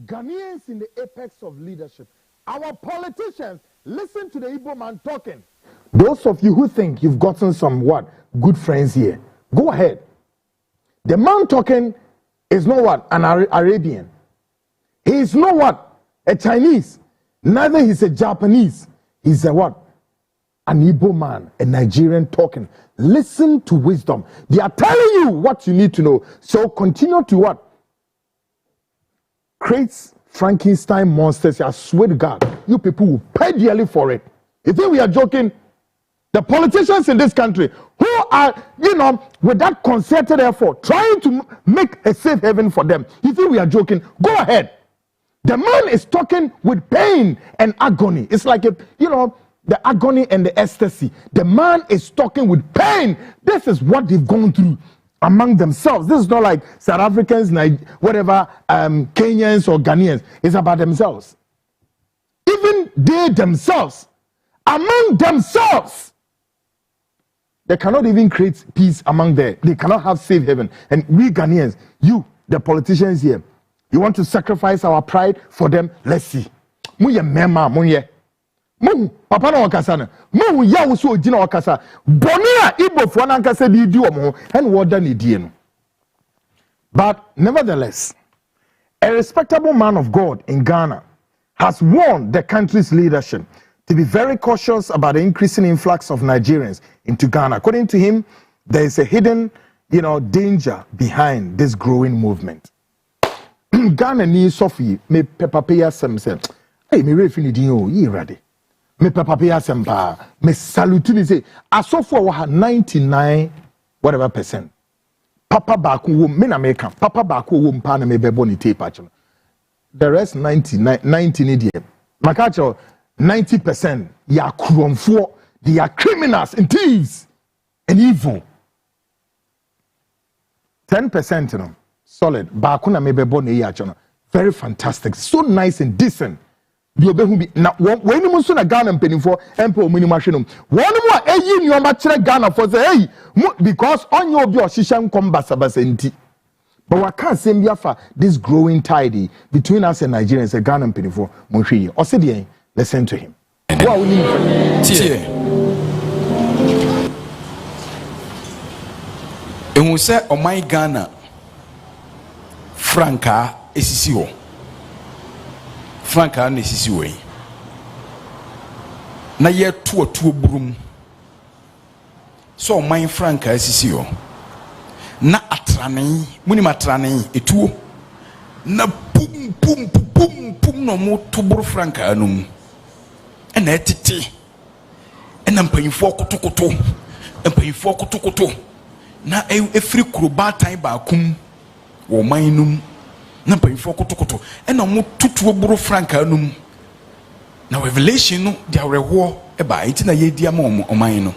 Ghanaians in the apex of leadership. Our politicians, listen to the Igbo man talking. Those of you who think you've gotten some good friends here, go ahead. The man talking is not an Arabian. He is not a Chinese. Neither he's a Japanese. He's a an Igbo man, a Nigerian talking. Listen to wisdom. They are telling you what you need to know. So continue to create Frankenstein monsters. I swear to God, you people will pay dearly for it. You think we are joking? The politicians in this country who are, with that concerted effort, trying to make a safe haven for them. You think we are joking? Go ahead. The man is talking with pain and agony. It's like, the agony and the ecstasy. The man is talking with pain. This is what they've gone through among themselves. This is not like South Africans, whatever, Kenyans or Ghanaians. It's about themselves. Even they themselves, among themselves, they cannot even create peace among them. They cannot have safe haven. And we Ghanaians, you, the politicians here, you want to sacrifice our pride for them? Let's see. Muye mema muye. Mu papa na wakasa na. Mu ya usu ojina wakasa. Bonia Igbo fo na nkasa di omo and woda ni die no. But nevertheless, a respectable man of God in Ghana has warned the country's leadership to be very cautious about the increasing influx of Nigerians into Ghana. According to him, there is a hidden, danger behind this growing movement. Ghana ni Sophie me pepapaya sem say, hey, me refi ni din o, yi ready. Me pepapaya sem pa, me salute ni say, asofo wa 99 whatever percent. Papa baako wo me na me kan. Papa baako wo mpa na me bebo ni tape acho. The rest 90 ni die. Makacho 90% ya kromfo, they are criminals and thieves and evil. 10% solid. Bakuna mebebo ne yacho. Very fantastic. So nice and decent. Na when you so na Ghana mpenimfo empo minimashino. One more eyi nyoma kire Ghana for say hey because on your obi oshisha nkombasabasa nti. But we can't say biafa this growing tide between us and Nigerians and Ghana mpenimfo monhwe. Osede listen to him. Wow, and we say, oh my Ghana, Franca esisiwo. Franca nesisiwo. Na ye tuo burum. So my Franca esisiwo. Na atrane, muni matrane etuo. Na pum no mo tuburu Franca anum. And etiti and I'm paying for kotokoto and paying for kotokoto na every kruba time bakum or minum na paying for kotokoto and I'm tutu buru franca num now revelation no their reward eba iti na ye dia mo o mine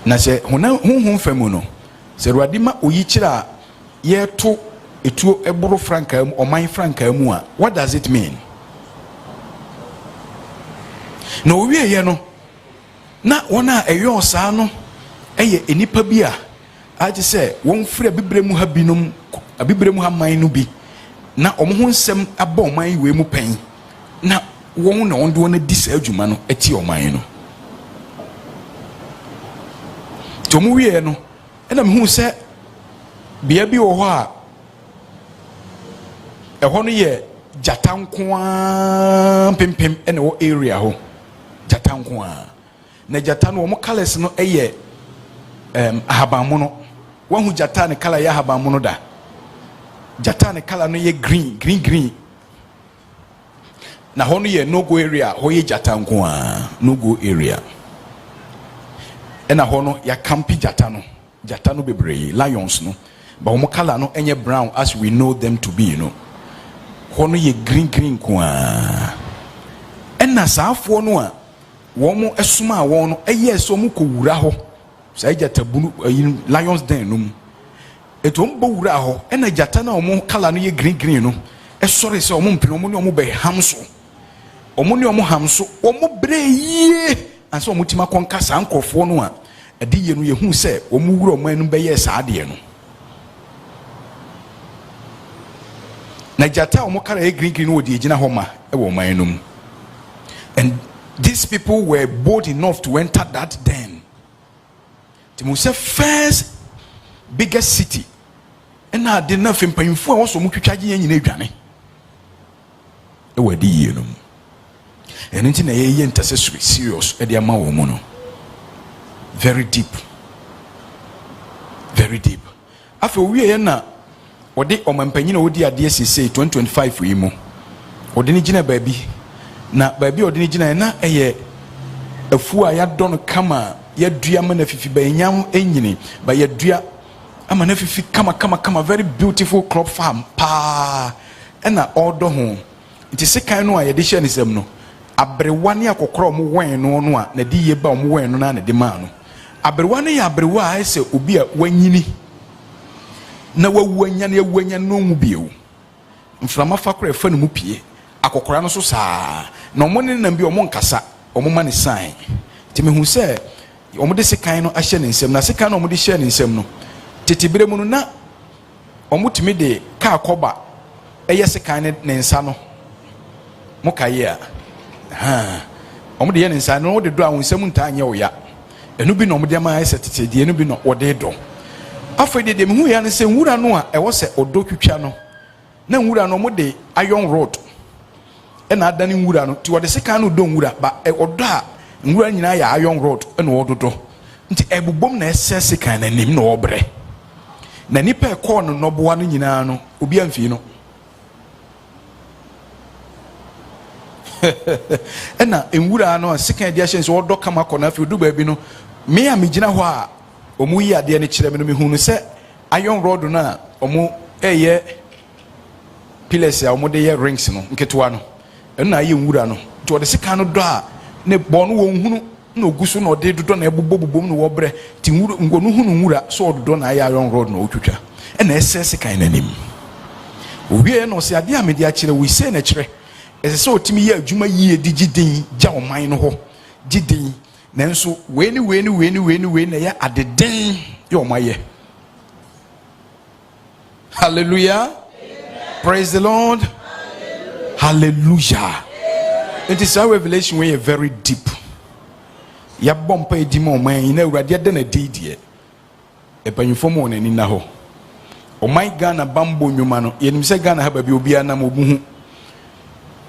na se hona honhom famu no se ruade ma oyi kira ye to etuo eburu franca o mine franca mu a what does it mean? No we ye no na wona eyo osa no eye enipa bi a age se won frɛ bibremu ha binom abibremu ha man no bi na omo ho nsɛm aba oman we mu pɛn na won na ondo na di sa adwuma no ati oman no to mu we no na me hu sɛ bia bi wo hɔ a ɛhɔ no yɛ jatankoa pempem ene wo area ho jatankoa na jatano wo colors no eye ahabanmono wahu jatane color ya ahabanmono da jatane color no ye green na hono ye no go area ho ye jatankoa no go area ena hono ya campi jatano bebre lions no ba wo color no enye brown as we know them to be hono ye green kwa ena saafo no a womo esuma a won no eye so mo kowura ho sai jatabunu lions den no eto mbo wura ho ena jata na omo kala no ye green no esore se omo mpino omo ne omo be hamso omo ne omo hamso omo breye anse omo tima konka sa nkofo no a ade ye no ye hu se omo wura omo anu be ye sa ade no na jata omo kala ye green no odi egina ho ma e wo man no. And these people were bold enough to enter that den. Timose first biggest city. And now they nothing paying for also mukwaji nyina adwane. E wadi ye no. And nti na ye intercessory serious e de ama wo mu no. Very deep. Very deep. Afa wie ye na ode omampanyi na odi ade sese 2025 yi mu. Ode ni gina baabi na baabi odi ni gina na eye afu a ya don kama yɛdua ma na fifi ba enyam enyini ba yɛdua ama na fifi kama very beautiful crop farm pa ɛna ɔdɔ ho nti sekan no a yɛde hyɛ ne sɛm no abrewa ne akokora ɔmo wɛn no a na de yie ba ɔmo wɛn no na de ma no abrewa ne yɛ abrewa a ɛsɛ obi a wanyini na wawuanya na yɛwuanya no mu bio mframa fa kora ɛfa no mu pie akokora no so saa na ɔmo ne nam bi ɔmo nkasa ɔmo ma ne sign nti mehu sɛ ɔmo de sekan no ahyɛ ne nsɛm na sekan no ɔmo de hyɛ ne nsɛm no tetebere mu no na ɔmo tumi de kaa kɔba ɛyɛ sekan ne nsa no mo kaye a ɔmo de yɛ ne nsa no ɔde do a nsɛm ntaa nyɛ wo ya ɛno bi na ɔmo de ama ayɛ sɛ tetedie no bi na ɔde dɔ afei de mehu ya ne sɛ nwura no a ɛwɔ sɛ ɔdɔ twitwa no na nwura no ɔmo de iron rod ɛna adane nwura no ti wɔde sekan no dɔ nwura ba ɔdɔ a nwura nyinaa yɛ iron rod ɛna ɔdodɔ nti ɛbobom na ɛsɛ sekan n'anim na ɔbrɛ na nipa ɛkɔɔ no nɔboa no nyinaa no obi amfii no ɛna nwura no a sekan de ahyɛ nso ɔdɔ kama kɔ na afei du baabi no me a megyina hɔ a ɔmo yi adeɛ no kyerɛ me no mehu no sɛ iron rod no a ɔmo ɛyɛ pillars a ɔmo de yɛ rings no nketewa no ɛno na ayɛ nwura no nti ɔde sekan no dɔ a ne bɔ no wɔ nhunu na ogu so na ɔde dodɔ na ɛbobɔ no wɔbrɛ nti ngɔ no hunu nwura so ɔdodɔ na ayɛ iron rod na ɔtwitwa ɛna ɛsɛ sekan n'anim owie na ɔsɛ adeɛ a mede akyerɛ wo sei na kyerɛ ɛsɛ sɛ ɔtumi yɛ adwuma yie de gye din gya ɔman no hɔ gye din nanso wei na yɛ adeden yɛ ɔmo ayɛ hallelujah praise the Lord hallelujah nti saa revelation wey yɛ very deep yɛabɔ mpa edi ma ɔman yi na awurade ada na di deɛ ɛpanyinfo mu wɔn ani na hɔ ɔman Ghana bambɔ nnwuma no yɛnim sɛ Ghana ha baabi obiara nam obu ho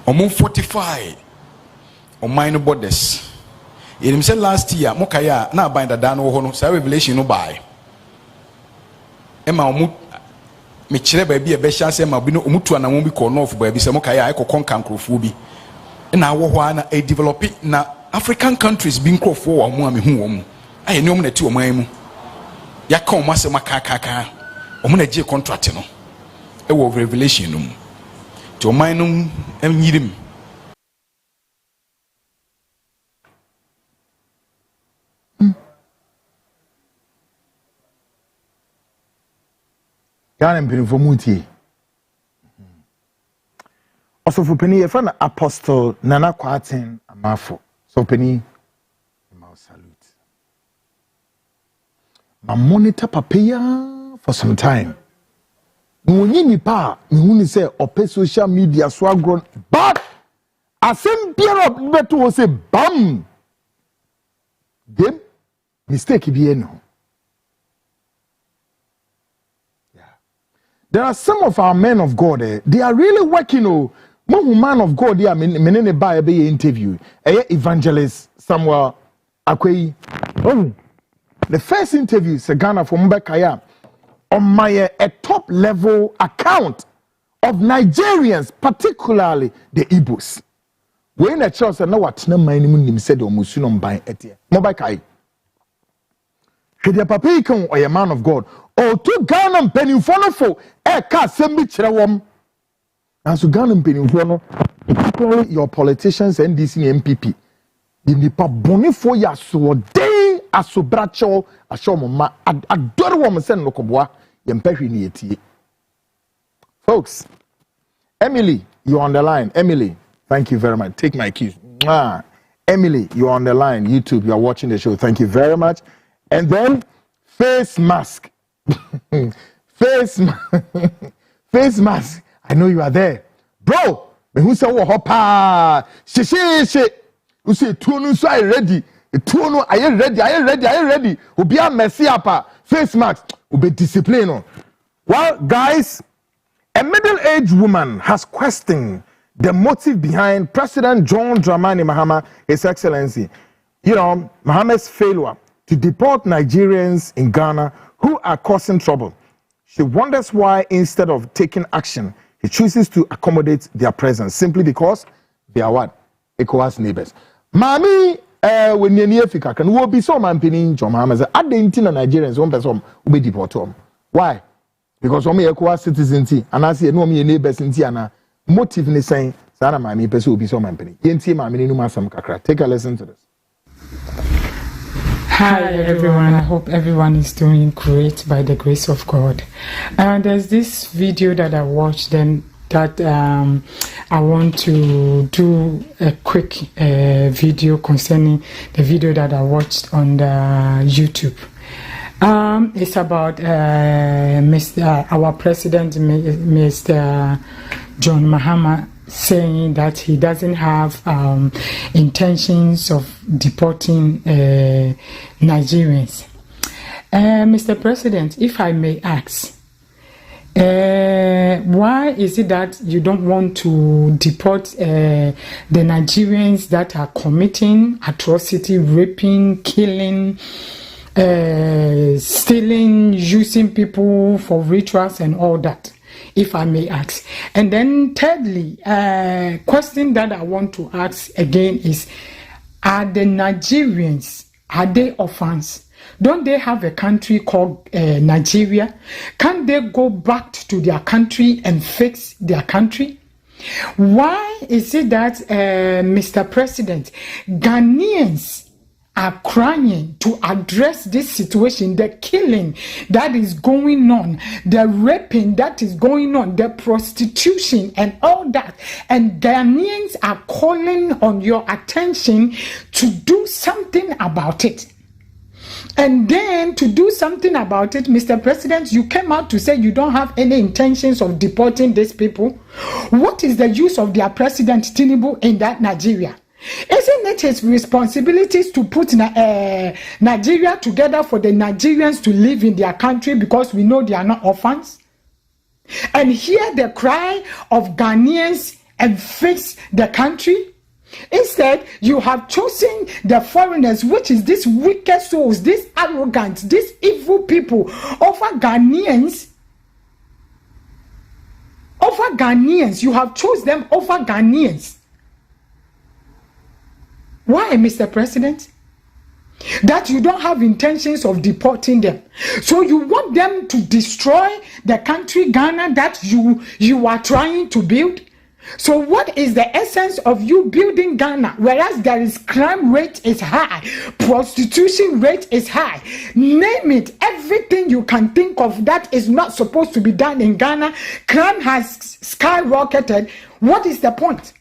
ɔmo fortify ɔman no borders yɛnim sɛ last year mo kae a na aban dada no wɔ hɔ no saa revelation no bae ɛma ɔmo mekyerɛ baabi a ɛbɛhyɛ asɛ ma bi no ɔmo tu anamɔ bi kɔ north baabi sɛ mo kae a ɛkɔkɔ nkankrɔfoɔ bi na awɔ hɔ a na ɛdevelop na African countries bi nkurɔfoɔ wɔ mo a mehu wɔ mu ayɛ ne ɔmo na ti ɔman mu yɛaka ɔmo asɛm akakaka ɔmo na gye contract no ɛwɔ revelation no mu nti ɔman no ɛnyirim Ghana mpanyinfo mu tie ɔsɔfo panyin yɛfrɛ no Apostle Nana Kwaten Amafo so panyin ma salute ma monitor papa ya for some time wonyi nipa a mehu ni sɛ ɔpɛ social media so agro but asɛm biara beto wo sɛ bam dem mistake bi eno. There are some of our men of God, they are really working. Oh, man of God, yeah, menene ba ebe interview. Evangelist Samuel Akwei. Oh, the first interview is Ghana from Mbekaya on my a top level account of Nigerians, particularly the Igbos. We in a church and know what na my name said or musunom by etie. Mobakai. Kedia papa ikon or a man of God. Oh, to Ghana penifo ka sembi kyerɛ wɔm. Nanso Ghana penifo no, particularly your politicians NDC and MPP. The nipa bonifo ya so dey asobracho ashomoma adore wɔm sɛ no kɔboa yɛmpɛhwe ne yɛtie. Folks, Emily, you're on the line. Emily, thank you very much. Take my keys. Emily, you're on the line. YouTube, you're watching the show. Thank you very much. And then face mask. face mask. I know you are there, bro. Me who say wo hopa she who say tuonu so I ready tuonu are you ready obi a messy apa face mask obi discipline. Well, guys, a middle-aged woman has questioned the motive behind President John Dramani Mahama, His Excellency, Mahama's failure to deport Nigerians in Ghana who are causing trouble. She wonders why, instead of taking action, he chooses to accommodate their presence simply because they are what? ECOWAS neighbors. Mami when you near Africa, can will be so man pinning John Hammers. I didn't in Nigerians, one person will be deported. Why? Because I'm a citizen, and I see no me neighbors in Tiana. Motive in the saying, Sana, my me person will be so man pinning. Yenti, my minimum some kakra. Take a listen to this. Hi everyone, I hope everyone is doing great by the grace of God. There's this video that I watched that I want to do a quick video concerning the video that I watched on the YouTube. It's about our president, Mr. John Mahama, saying that he doesn't have intentions of deporting Nigerians. Mr. President, if I may ask, why is it that you don't want to deport the Nigerians that are committing atrocity, raping, killing, stealing, using people for rituals and all that? If I may ask. And then thirdly, question that I want to ask again is, are the Nigerians, are they orphans? Don't they have a country called Nigeria? Can't they go back to their country and fix their country? Why is it that, Mr. President, Ghanaians are crying to address this situation, the killing that is going on, the raping that is going on, the prostitution and all that, and Ghanaians are calling on your attention to do something about it? And then to do something about it, Mr. President, you came out to say you don't have any intentions of deporting these people. What is the use of their president Tinubu in that Nigeria? Isn't it his responsibilities to put Nigeria together for the Nigerians to live in their country, because we know they are not orphans? And hear the cry of Ghanaians and fix the country? Instead, you have chosen the foreigners, which is these wicked souls, these arrogant, these evil people, over Ghanaians. Over Ghanaians. You have chosen them over Ghanaians. Why, Mr. President? That you don't have intentions of deporting them. So you want them to destroy the country Ghana that you are trying to build? So what is the essence of you building Ghana, whereas there is crime rate is high, prostitution rate is high, name it, everything you can think of that is not supposed to be done in Ghana, crime has skyrocketed. What is the point?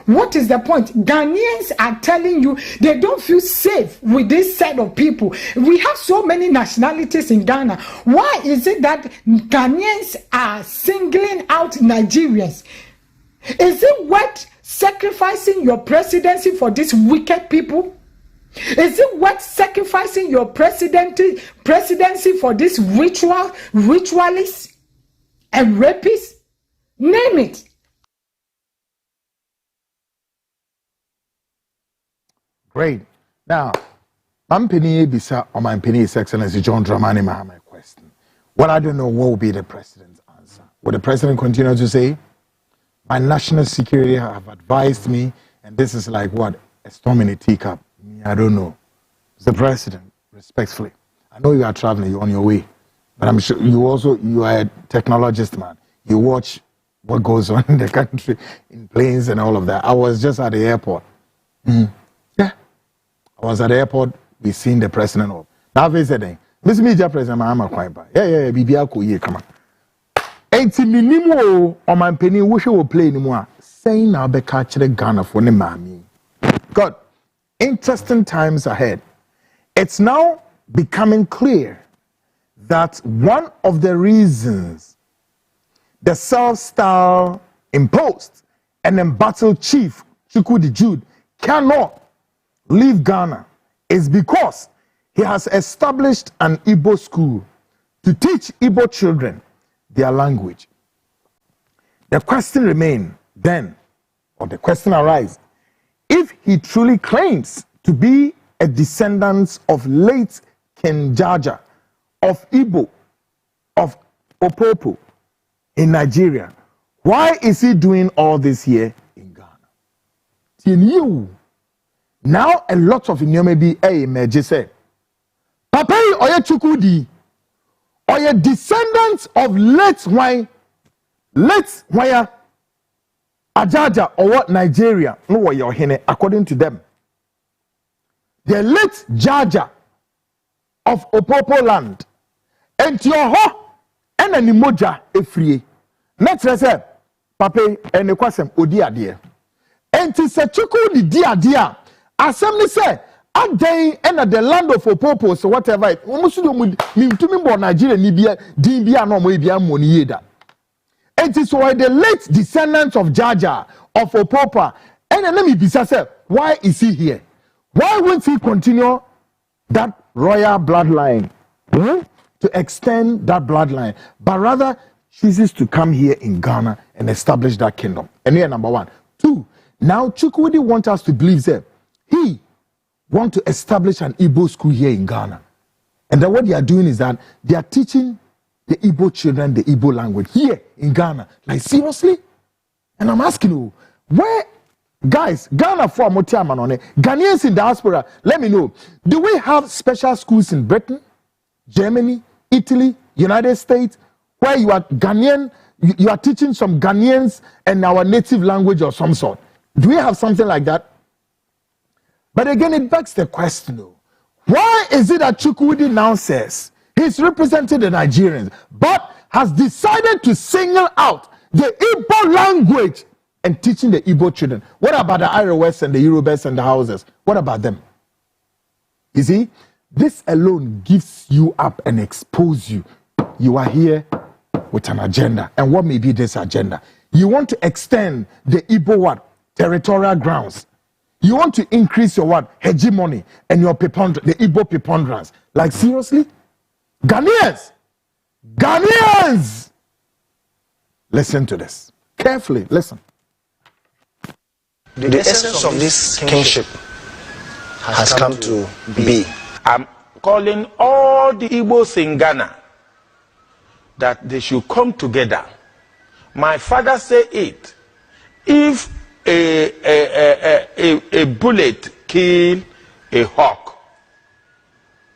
What is the point? Ghanaians are telling you they don't feel safe with this set of people. We have so many nationalities in Ghana. Why is it that Ghanaians are singling out Nigerians? Is it worth sacrificing your presidency for these wicked people? Is it worth sacrificing your presidency for these ritualists and rapists? Name it. Great. Now, I'm Penny Bisa or my Penny His Excellency John Dramani Mahama question. Well, I don't know what will be the president's answer. Will the president continue to say, my national security have advised me, and this is like what? A storm in a teacup. I don't know. Mr. President, respectfully, I know you are traveling, you're on your way, but I'm sure you are a technologist, man. You watch what goes on in the country, in planes and all of that. I was just at the airport. Yeah. I was at the airport, we seen the president of. Now, visiting. Miss Media President Mahama Kwaiba. Yeah, Bibiako, yeah, come on. 80 minimum on my penny, wish will play anymore. Saying now be catch the Ghana for the mammy. God, interesting times ahead. It's now becoming clear that one of the reasons the self-style imposed and embattled chief Chukwudi Jude cannot leave Ghana is because he has established an Igbo school to teach Igbo children their language. The question remains then, or the question arises, if he truly claims to be a descendant of late King Jaja, of Igbo, of Opopo in Nigeria, why is he doing all this here in Ghana? Till you, Now a lot of inyome bi emerge say papa yi oye Chukwudi oye descendants of late wire Ajaja or Nigeria no wo your hene according to them. The late Jaja of Opopo land and your ho and an emoja efrie. Next say papa and the kwasem odi ade. And to say Chukwudi di ade assembly say aday and the land of Opopo so whatever it to me Nigeria ni bia din bia no mo bia money yeda. It is why the late descendants of Jaja of Opopo and let me be say why is he here? Why won't he continue that royal bloodline to extend that bloodline, but rather chooses to come here in Ghana and establish that kingdom? And here number one. Two, now Chukwudi wants us to believe that he wants to establish an Igbo school here in Ghana. And then what they are doing is that they are teaching the Igbo children the Igbo language here in Ghana. Like seriously? And I'm asking you, where, guys, Ghana for Motiamanone, Ghanaians in diaspora, let me know, do we have special schools in Britain, Germany, Italy, United States, where you are Ghanaian, you are teaching some Ghanaians and our native language or some sort? Do we have something like that? But again, it begs the question, why is it that Chukwudi now says he's representing the Nigerians, but has decided to single out the Igbo language and teaching the Igbo children? What about the IROS and the Eurobes and the houses? What about them? You see, this alone gives you up and exposes you. You are here with an agenda. And what may be this agenda? You want to extend the Igbo what? Territorial grounds. You want to increase your what? Hegemony and your the Igbo preponderance. Like seriously? Ghanaians! Listen to this. Carefully, listen. The essence of this kingship has come to be. I'm calling all the Igbos in Ghana that they should come together. My father said it. If a bullet kill a hawk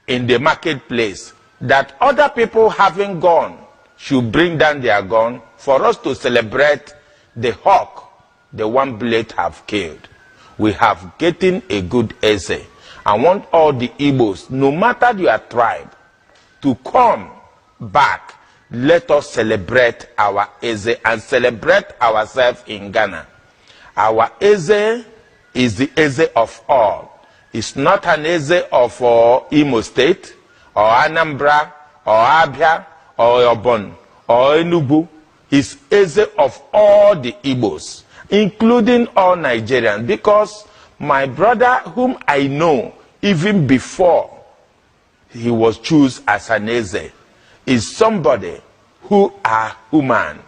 in the marketplace, that other people having gone should bring down their gun for us to celebrate the hawk the one bullet have killed. We have getting a good essay. I want all the Igbos, no matter your tribe, to come back. Let us celebrate our Eze and celebrate ourselves in Ghana. Our Eze is the Eze of all. It's not an Eze of Imo State, or Anambra, or Abia, or Obon, or Enugu. It's Eze of all the Igbos, including all Nigerians, because my brother, whom I know even before he was chosen as an Eze, is somebody who are human,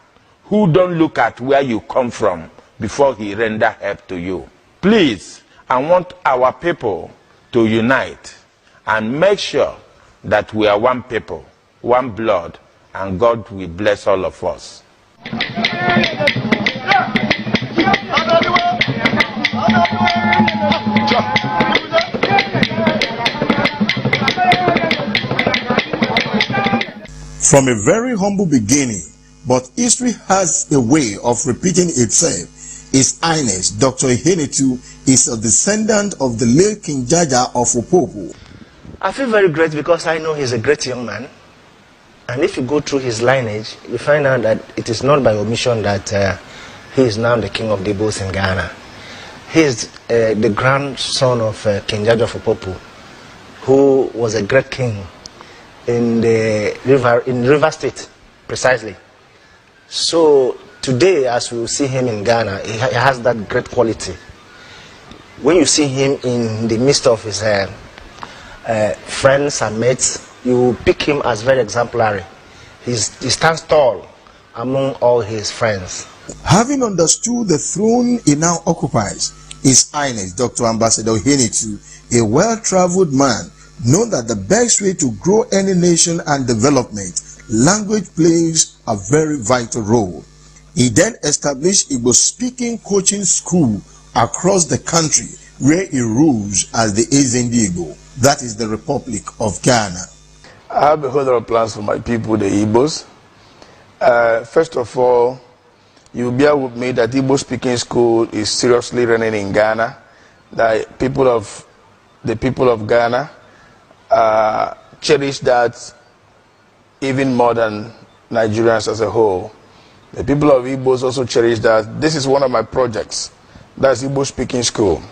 who don't look at where you come from before he render help to you. Please, I want our people to unite and make sure that we are one people, one blood, and God will bless all of us. From a very humble beginning, but history has a way of repeating itself. His Highness Dr. Ihenitu is a descendant of the late King Jaja of Opopo. I feel very great because I know he's a great young man. And if you go through his lineage, you find out that it is not by omission that he is now the king of the Igbos in Ghana. He is the grandson of King Jaja of Opopo, who was a great king in River State, precisely. So today, as we see him in Ghana, he has that great quality. When you see him in the midst of his friends and mates, you pick him as very exemplary. He stands tall among all his friends. Having understood the throne he now occupies, His Highness Dr. Ambassador Ihenitu, a well-traveled man, known that the best way to grow any nation and development, language plays a very vital role. He then established Igbo speaking coaching school across the country where he rules as the Ezindi Igbo. That is the Republic of Ghana. I have a whole lot of plans for my people, the Igbos. First of all, you'll bear with me that Igbo speaking school is seriously running in Ghana. The people of Ghana cherish that even more than Nigerians as a whole. The people of Igbos also cherish that. This is one of my projects. That's Igbo speaking school.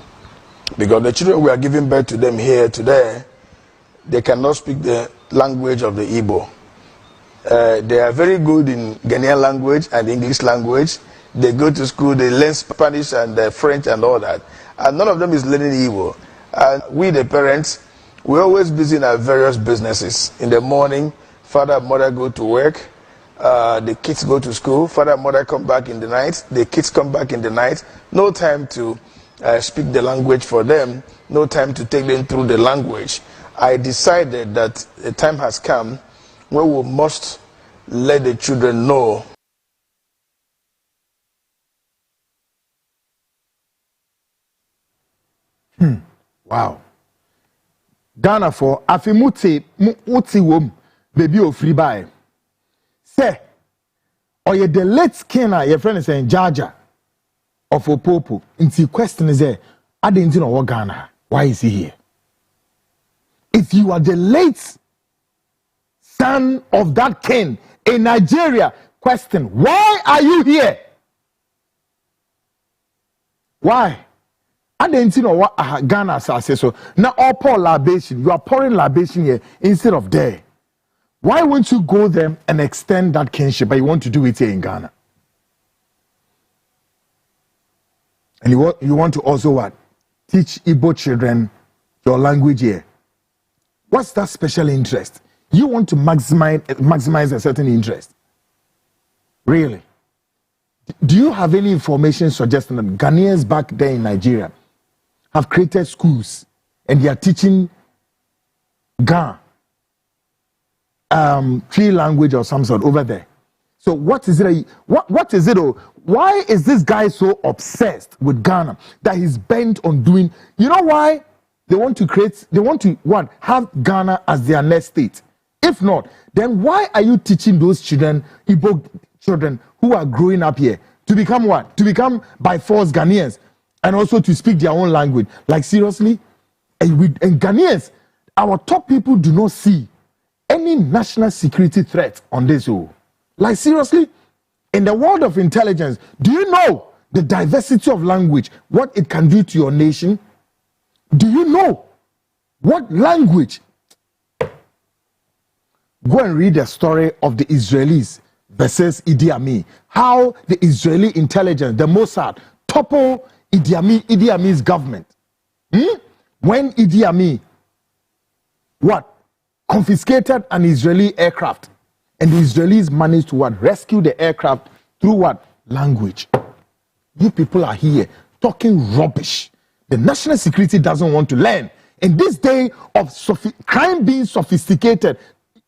Because the children we are giving birth to them here today, they cannot speak the language of the Igbo. They are very good in Ghanaian language and English language. They go to school, they learn Spanish and French and all that. And none of them is learning Igbo. And we, the parents, we're always busy in our various businesses. In the morning, father and mother go to work. The kids go to school. Father and mother come back in the night. The kids come back in the night. No time to speak the language for them. No time to take them through the language. I decided that the time has come where we must let the children know. Wow. Ghana for afimuti uti wom baby o free buy. Say, or ye the late king your friend is saying Jaja of Opopo. Inti question is there, I didn't know what Ghana. Why is he here? If you are the late son of that king in Nigeria, question, why are you here? Why? I didn't know what Ghana says so. Now all pour libation. You are pouring libation here instead of there. Why won't you go there and extend that kinship, but you want to do it here in Ghana? And you want to also what? Teach Igbo children your language here. What's that special interest? You want to maximize a certain interest. Really? Do you have any information suggesting that Ghanaians back there in Nigeria have created schools and they are teaching Ga, tree language or some sort over there? So what is it? What is it? Why is this guy so obsessed with Ghana that he's bent on doing? You know why? They want to what? Have Ghana as their next state. If not, then why are you teaching those children, Igbo children who are growing up here, to become what? To become by force Ghanaians and also to speak their own language? Like seriously? And Ghanaians, our top people do not see any national security threat on this. Like seriously? In the world of intelligence, do you know the diversity of language, what it can do to your nation? Do you know what language? Go and read the story of the Israelis versus Idi Amin. How the Israeli intelligence, the Mossad, toppled Idi Amin's government. When Idi Amin, what? Confiscated an Israeli aircraft. And the Israelis managed to what? Rescue the aircraft through what? Language. You people are here talking rubbish. The national security doesn't want to learn. In this day of crime being sophisticated,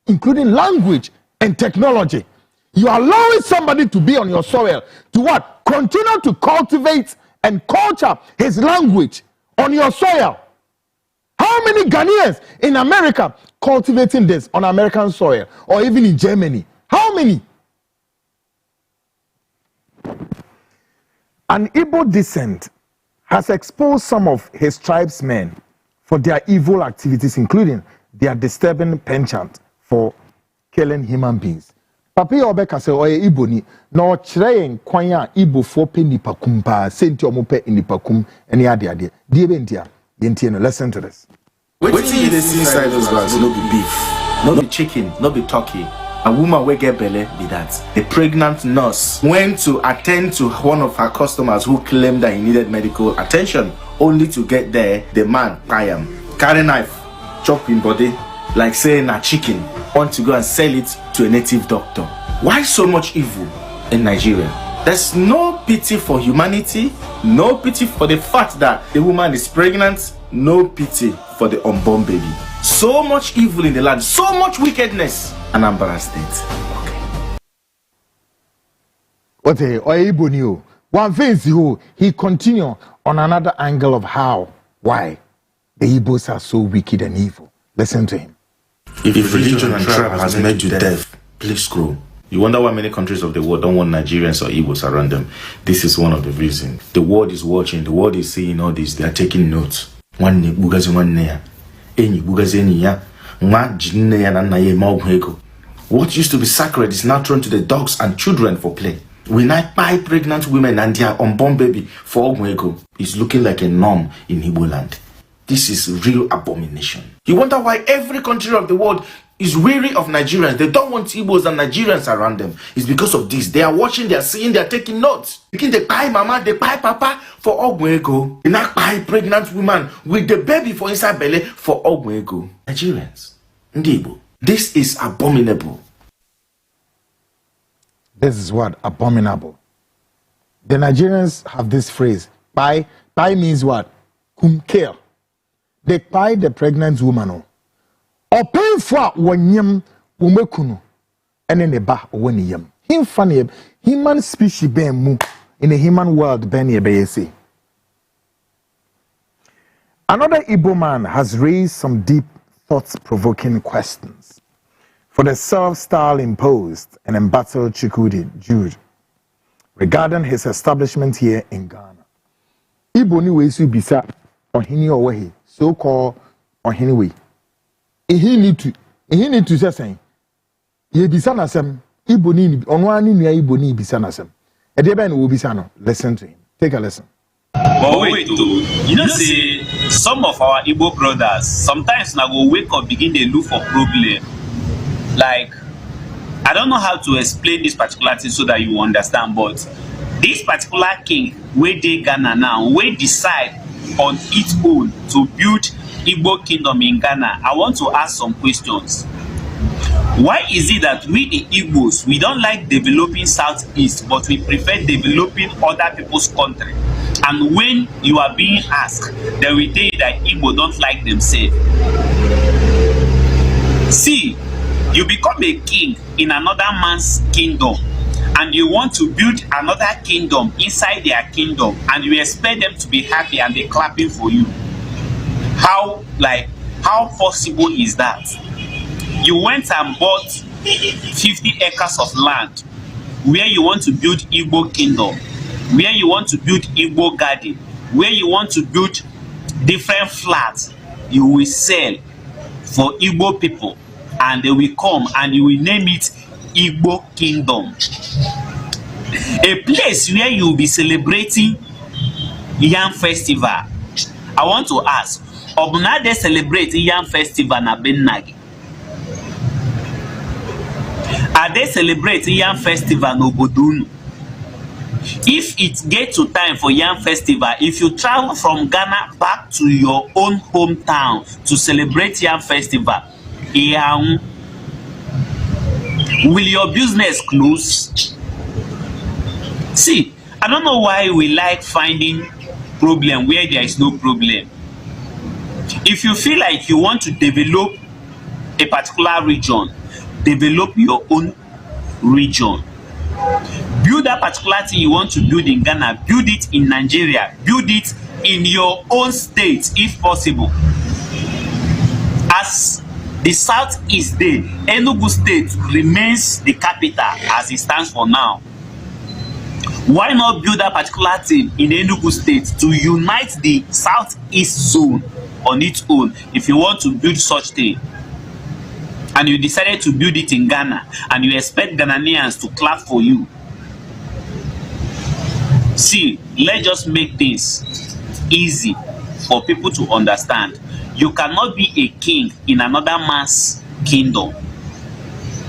including language and technology, you are allowing somebody to be on your soil to what? Continue to cultivate and culture his language on your soil. How many Ghanaians in America cultivating this on American soil or even in Germany? How many? An Igbo descent has exposed some of his tribesmen for their evil activities, including their disturbing penchant for killing human beings. Papa Obeka say oye Igbo ni na ochire kwan a Igbo fo pe nipa kum pa senti omo pe nipa kum ene ade die be ntia yentie no. Listen to this. Wetin you dey see inside those bags no be beef, no be chicken, no be turkey. A woman wey get belle be that. A pregnant nurse went to attend to one of her customers who claimed that he needed medical attention, only to get there, the man kpai am, carry knife, chop him body, like saying na chicken, want to go and sell it to a native doctor. Why so much evil in Nigeria? There's no pity for humanity, no pity for the fact that the woman is pregnant, no pity for the unborn baby. So much evil in the land, so much wickedness. Anambra State. Okay, Oye Igbo ni o. One thing is he continue on another angle of how why the Igbos are so wicked and evil. Listen to him. If religion and tribe has made you deaf, please scroll. You wonder why many countries of the world don't want Nigerians or Igbos around them. This is one of the reasons. The world is watching, the world is seeing all this, they are taking notes. What used to be sacred is now thrown to the dogs and children for play. We now buy pregnant women and their unborn baby for Ogwego. It's looking like a norm in Igbo land. This is real abomination. You wonder why every country of the world is weary of Nigerians. They don't want Igbos and Nigerians around them. It's because of this. They are watching, they are seeing, they are taking notes. They buy mama, they buy papa for Ogwego. They now buy pregnant woman with the baby for inside belly for Ogwego. Nigerians, Igbo. This is abominable. This is what? Abominable. The Nigerians have this phrase. Buy means what? Kill. They buy the pregnant woman. Or pay for one yam umekuno. And then the ba one yam. Him funny human species ben mu in the human world ben ye. Another Igbo man has raised some deep thought-provoking questions for the self-style imposed and embattled Chikudi Jude regarding his establishment here in Ghana. Igbo ni wesu bisa ohini owehi so-called ohini we. He need to say saying ye bisa nasem Igbo ni onwa ni nua Igbo ni bisa nasem. E dey ben wo bisa no. Listen to him. Take a listen. But wait, though, you know, say some of our Igbo brothers sometimes now go wake up, begin they look for problem. Like, I don't know how to explain this particular thing so that you understand, but this particular king, where they Ghana now, where decide on its own to build Igbo kingdom in Ghana, I want to ask some questions. Why is it that we the Igbos, we don't like developing Southeast, but we prefer developing other people's country? And when you are being asked, they will tell you that Igbo don't like themselves. See, you become a king in another man's kingdom, and you want to build another kingdom inside their kingdom, and you expect them to be happy and they're clapping for you. How possible is that? You went and bought 50 acres of land where you want to build Igbo kingdom, where you want to build Igbo garden, where you want to build different flats. You will sell for Igbo people, and they will come and you will name it Igbo kingdom. A place where you will be celebrating Yam festival. I want to ask, Obuna they celebrate Yam festival na Benagi? Are they celebrating Yam festival no Bodunu? If it gets to time for Yam festival, if you travel from Ghana back to your own hometown to celebrate Yam festival, will your business close? See, I don't know why we like finding problem where there is no problem. If you feel like you want to develop a particular region, develop your own region. Build that particular thing you want to build in Ghana, build it in Nigeria, build it in your own state if possible. As the Southeast Day, Enugu State remains the capital as it stands for now. Why not build that particular thing in Enugu State to unite the Southeast zone on its own if you want to build such thing? And you decided to build it in Ghana, and you expect Ghanaians to clap for you. See, let's just make this easy for people to understand. You cannot be a king in another man's kingdom.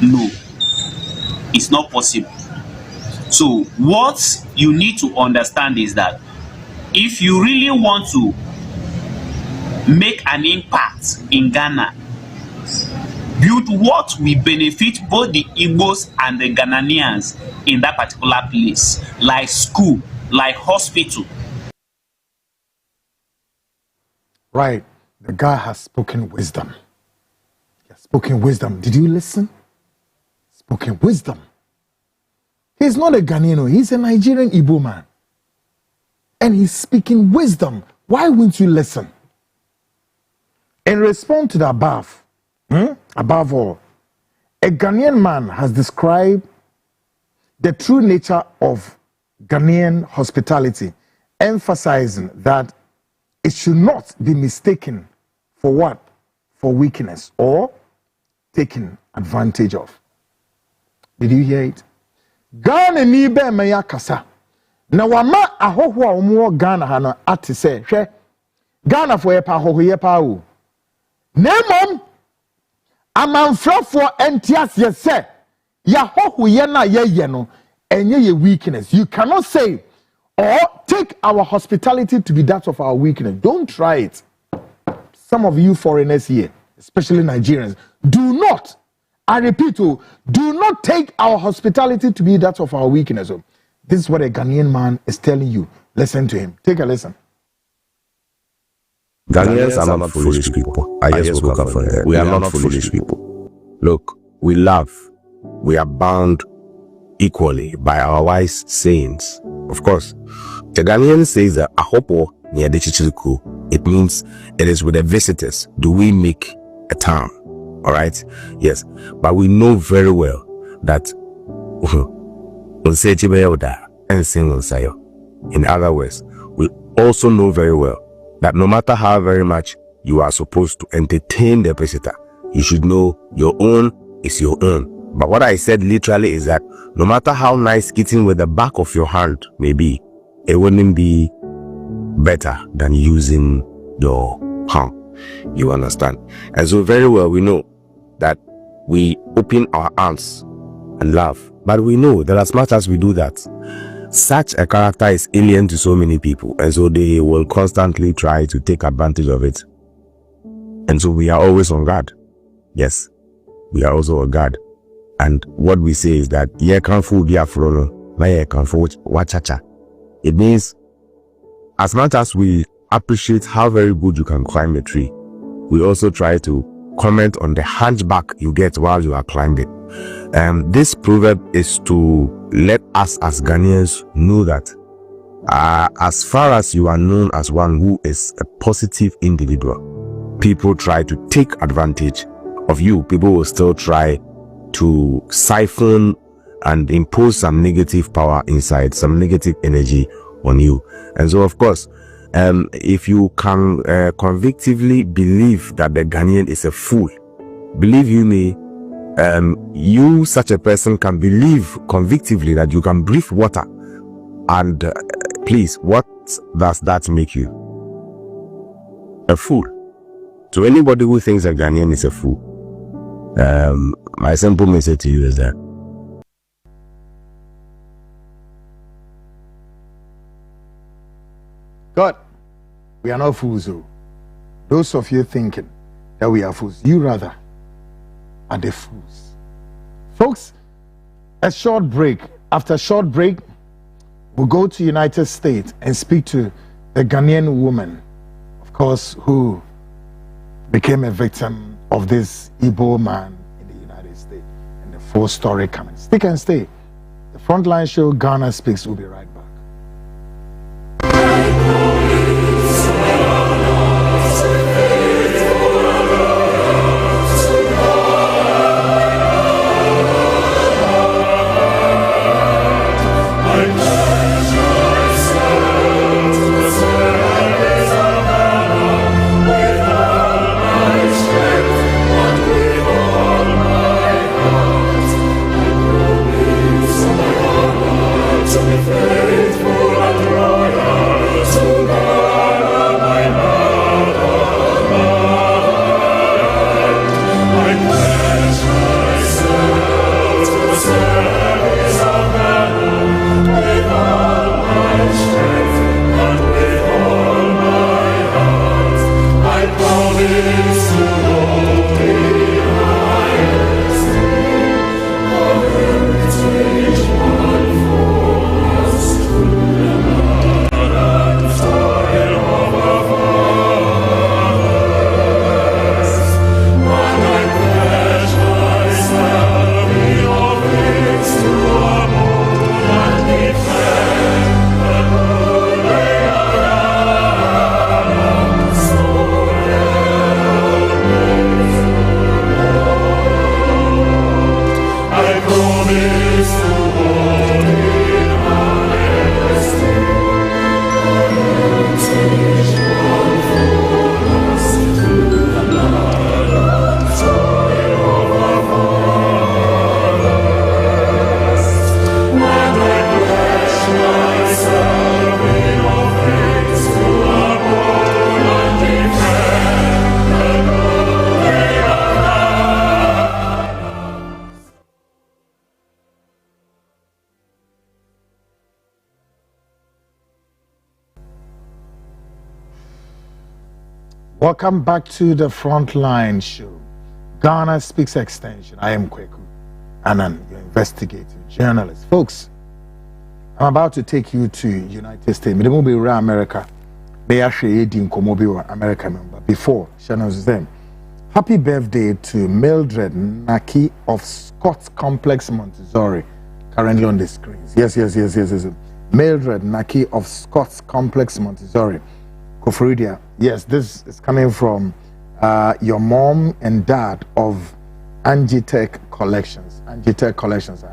No, it's not possible. So what you need to understand is that if you really want to make an impact in Ghana, build what will benefit both the Igbos and the Ghanaians in that particular place, like school, like hospital. Right. The guy has spoken wisdom. He has spoken wisdom. Did you listen? Spoken wisdom. He's not a Ghanaian, he's a Nigerian Igbo man. And he's speaking wisdom. Why wouldn't you listen? In response to the above all, a Ghanaian man has described the true nature of Ghanaian hospitality, emphasizing that it should not be mistaken for what? For weakness or taken advantage of. Did you hear it? Ghana ni be meya kasa. Na wama ahoho a omo Ghana ha no ate se hwe. Ghana fo ye pa ahoho ye pa o. Nemom amanfrafo entias ye se ya hoho ye na ye no enye ye weakness. You cannot say or take our hospitality to be that of our weakness. Don't try it. Some of you foreigners here, especially Nigerians, do not, I repeat, do not take our hospitality to be that of our weakness. This is what a Ghanaian man is telling you. Listen to him. Take a listen. Ghanaians are not foolish people. I just woke up from there. We are not foolish people. Look, we love. We are bound equally by our wise sayings. Of course, the Ghanaian says that ahopo near the chichiliku. It means it is with the visitors do we make a town. All right? Yes. But we know very well that in other words, we also know very well that no matter how very much you are supposed to entertain the visitor, you should know your own is your own. But what I said literally is that no matter how nice eating with the back of your hand may be, it wouldn't be better than using your palm. You understand? And so very well we know that we open our arms and love. But we know that as much as we do that, such a character is alien to so many people. And so they will constantly try to take advantage of it. And so we are always on guard. Yes, we are also on guard. And what we say is that it means as much as we appreciate how very good you can climb a tree, we also try to comment on the hunchback you get while you are climbing. This proverb is to let us as Ghanaians know that as far as you are known as one who is a positive individual, people try to take advantage of you. People will still try to siphon and impose some negative power inside, some negative energy on you. And so of course, if you can convictively believe that the Ghanaian is a fool, believe you me, you such a person can believe convictively that you can breathe water. And please, what does that make you? A fool. To anybody who thinks a Ghanaian is a fool, my simple message to you is that God, we are not fools. Those of you thinking that we are fools, you rather are the fools. Folks, a short break. After a short break, we'll go to United States and speak to the Ghanaian woman, of course, who became a victim of this Igbo man in the United States, and the full story coming. Stick and stay. The Frontline show, Ghana Speaks, will be right back. Faith. Welcome back to the Frontline show. Ghana Speaks Extension. I am Kweku Anan, your investigative journalist. Folks, I'm about to take you to United States. Me demo be around America. Be actually in Komobi America member. Before, Shannon's them. Happy birthday to Mildred Naki of Scott Complex, Montessori. Currently on the screens. Yes. Mildred Naki of Scott Complex, Montessori. Koforidia. Yes, this is coming from your mom and dad of Angitech Collections. Angitech Collections.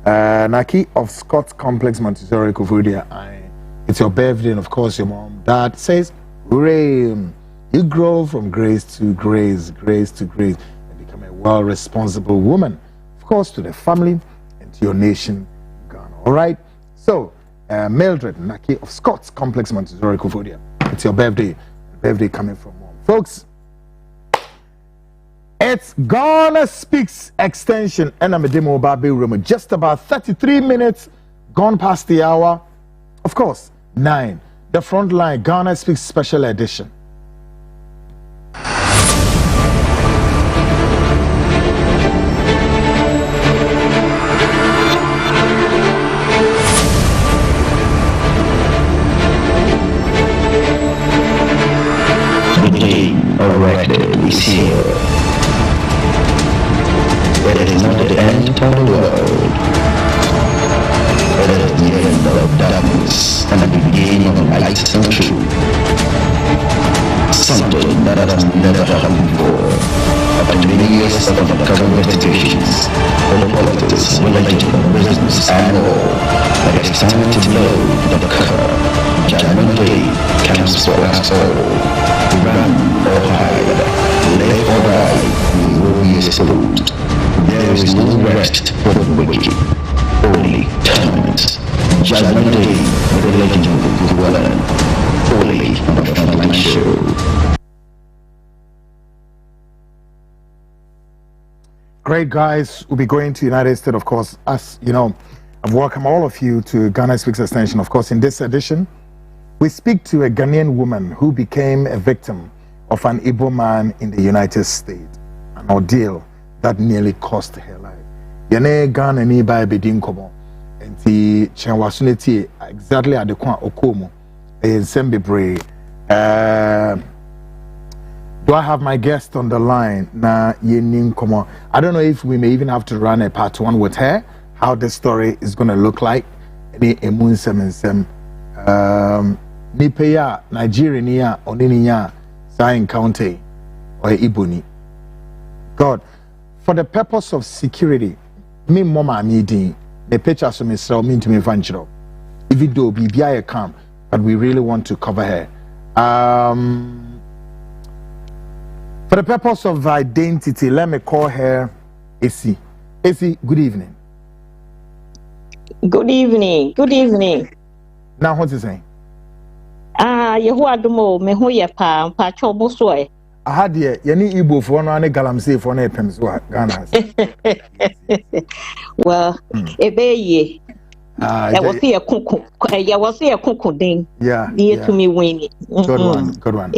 Naki of Scott Complex, Montessori, Koforidia. It's your birthday, and of course, your mom, dad says, hooray! You grow from grace to grace, grace to grace, and become a well-responsible woman. Of course, to the family and to your nation, Ghana. All right? So, Mildred Naki of Scott's Complex Montessori Kofodia. It's your birthday. Birthday coming from mom. Folks, it's Ghana Speaks Extension. And I'm a demo Baby Room. Just about 33 minutes gone past the hour. Of course, 9. The Frontline Ghana Speaks Special Edition. Erected is here. It is not the end of the world. It is the end of darkness and the beginning of light and truth. Something that has never happened before. After many years of undercover investigations, all politics, religion, business, and all, it is time to blow the cover. Judgment Day comes for us all. Run or hide, live or die, we will be exposed. There is no rest for the wicked, only torment. Judgment Day, the legend of the good one, only on the Frontline show. Great, guys. We'll be going to United States, of course. As you know, I've welcomed all of you to Ghana Speaks Extension. Of course, in this edition, we speak to a Ghanaian woman who became a victim of an Igbo man in the United States, an ordeal that nearly cost her life. Yene Ghana ni ba bedin komo enti chenwasuneti exactly at the kwa okomo ensembebre. Do I have my guest on the line? Na yenin komo. I don't know if we may even have to run a part 1 with her, how the story is going to look like. Ni emun semensem Nipeya, Nigeria, Oniniya, Sain County, or Iboni. God, for the purpose of security, me mama meeting, the pictures of myself mean to me vanchiro. Even though BBI come, but we really want to cover her. For the purpose of identity, let me call her AC. AC, good evening. Good evening. Good evening. Now, what's he saying? Yehuadumo, me hu ye pa chobo so e. Aha de ye ni Igbo for no ane galamsey for no epem so Ghana. Well, ebeye. I was here kuku. I was here kuku ding. Yeah. Dear to me win it. Good one.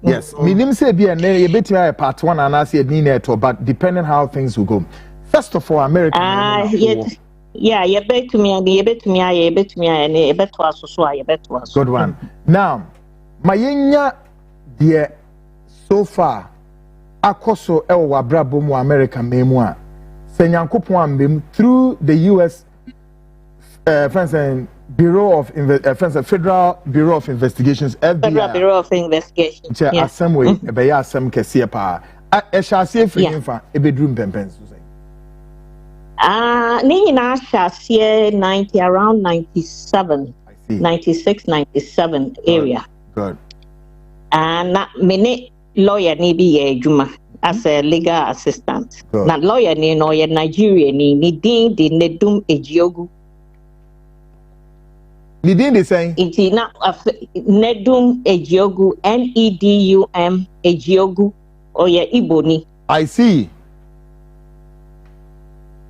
Yes. Minim say be na ye betimi part 1 and I say ni neto, but depending how things will go. First of all, American. Yeah, you bet to me, and you bet to me, I bet to me, and you bet to us, so I bet to us. Good one. Now, my yenya, dear, so far, akoso ewa brabo mu America memua. Senyankopon mbem through the US Bureau of Federal Bureau of Investigations, FBI. Federal Bureau of Investigations. Yeah. Assembly, ebeya asem kese pa. E shase free infa, ebedrum pempen so say. Nina Shasia 90 around 97, 96, 97 area. Good. And many lawyer ni be Juma as a legal assistant. Now lawyer ni no ye Nigeria ni din di nedum ejiogu. Ni din de say? Iti na nedum ejiogu NEDUM ejiogu or ye Igbo ni. I see.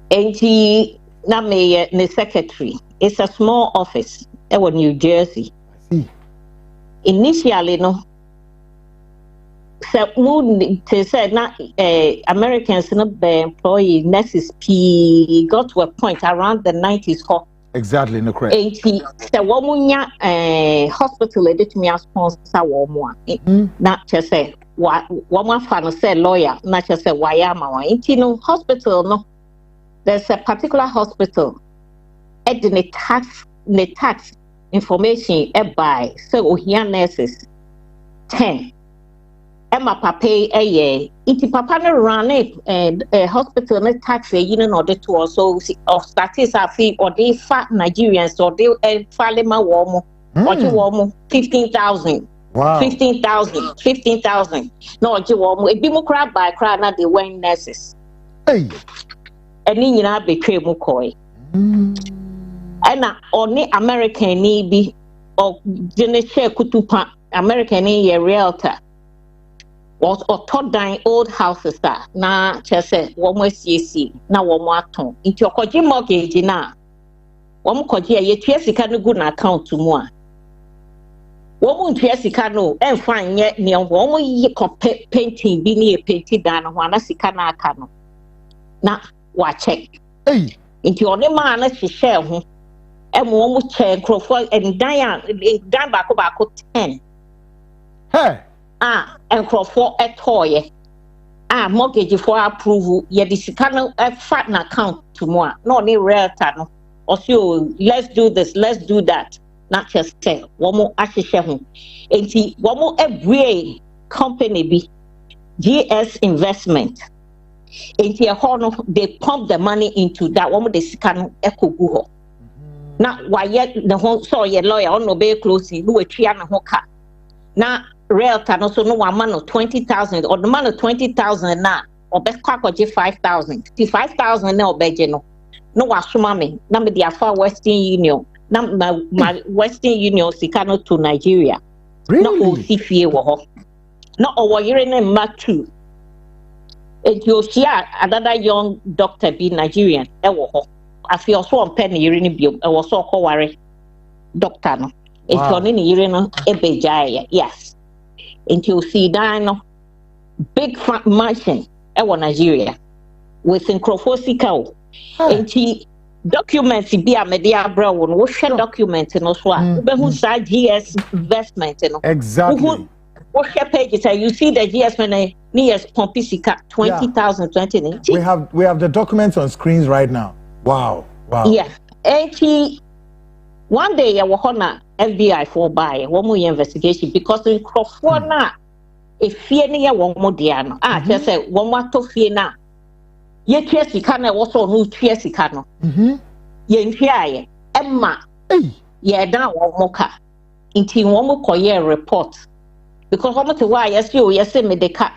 Enti na me the secretary. It's a small office. That was New Jersey. I see. Initially, no. they said not Americans not be employee nurses P got to a point around the 90s. Exactly, no correct. 80 the woman hospital edit me as sponsor woman. Not just say what woman fan say lawyer, not just say why am I no hospital no. There's a particular hospital at the tax information by so here nurses 10. Emma papa iti papa no run a hospital no tax in order to also of status afi or they fat Nigerians or they falema warm or you warm 15,000. Wow. 15,000. No, you warm a democrat by crowd na they went nurses. Hey. And you know betray mukoi. And only American be or Genesha Kutupa American a realtor. Was or third dying old houses that na just say one more CC na one more ton into your koji mortgage na one koji a yetuasika no good account to more one tuasika no and fine yet near one ye painting be near painted down one sika na aka no na wa check into your man she share ho and one check crowford and dan back 10 hey. And for a toy. Mortgage for approval. Yeah, the sicano a fat account to more. No, any rare tunnel. Or so let's do this, let's do that. Not just say one more ashishahu. And see one more every company be GS investment. And see a horn they pump the money into that one the sicano echo guho. Now why yet the whole sorry lawyer on no be closely who a triana hoka. Now real can also no one man of 20,000 or the man of 20,000 now or best crack or 5,000. 5,000 now begeno. No wasumami. Number the far Western Union. Number my Western Union Sikano to Nigeria. Really? Not OCFA wo. Not over here in Matu. And you share another young doctor be Nigerian. I feel so on penny urine I was so worried. Doctor no. It's on in urine ebejaya. Yes. Until see dino big mansion in Nigeria with Nkrofosika. And he documents be a media brown, what share documents and also who side GS investment and exactly. What share pages you see the GS money near Pompisika 20,000 2019. We have the documents on screens right now. Wow. Yeah. And he one day I will honor FBI for by one more investigation because in Crawford na if fear near one more diano. Just say one more to fear now. Ye Chesicana also no Chesicano. Ye fear Emma. Ye down one mocha. Into one more coyer report. Because how much why yes me the cat.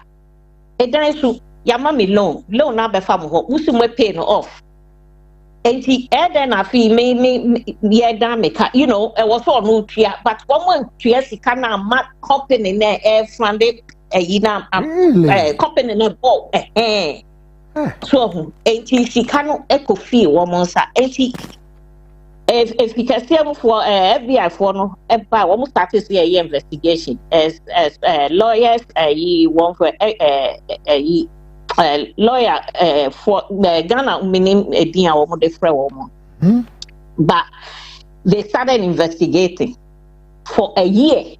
A dance to Yamami loan now be farm ho, Musume pay no off. And he then I feel me you know, it was all new here, but one more years he can not company in there funded a company in a boat. So, and she cannot echo feel one month. And she if he can see for FBI for no, by almost started the investigation as lawyers, one for lawyer for the Ghana meaning a deal or the woman. But they started investigating for a year.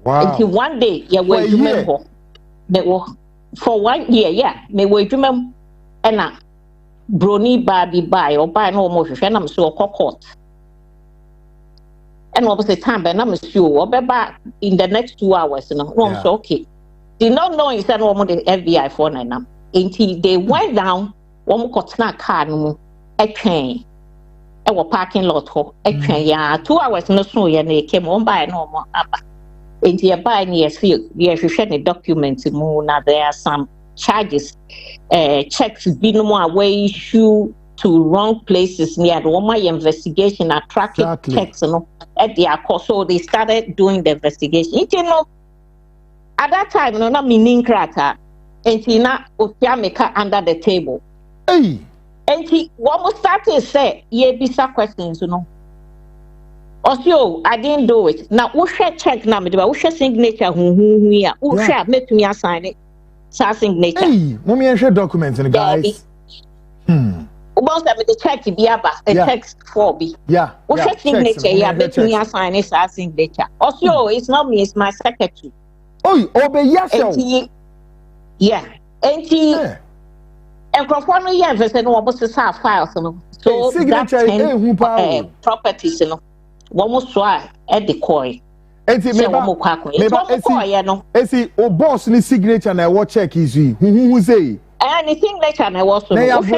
Wow. Until one day, yeah, we remember they were for 1 year, yeah, me we remember and Brony Barbie buy or buy no more and I'm so court. And what was the time, but I'm sure we'll be back in the next 2 hours, you know. Yeah. So okay. Did not know it's an almost the FBI for now. Until they went down, one got snack car no a train. Our parking lot ho a train, yeah, 2 hours no so yeah, they came on by no more up. Into your buy near field, you should the documents more now there are some charges, checks be no more way issue to wrong places near the one my investigation attracted checks and at their cost. So they started doing the investigation. You know. At that time, no, not meaning cracker, and she not Otiameka under the table. Hey, and she almost started to say, "Ye bisa questions, you know." Also, I didn't do it. Now, we share check now, we share signature. We share make me assign it. Signature. Hey, mommy, and share documents and guys. Once I the check be about a text 4B. Yeah. We share signature. Yeah, make me assign it. Signature. Also, it's not me. It's my secretary. Oh, obey yes. Yeah. And Crawford, yeah, there's no one to have files. So that properties, you know. One more try at the coin. And see, oh, boss, ni signature and I will check is who say anything later. And I was handwriting.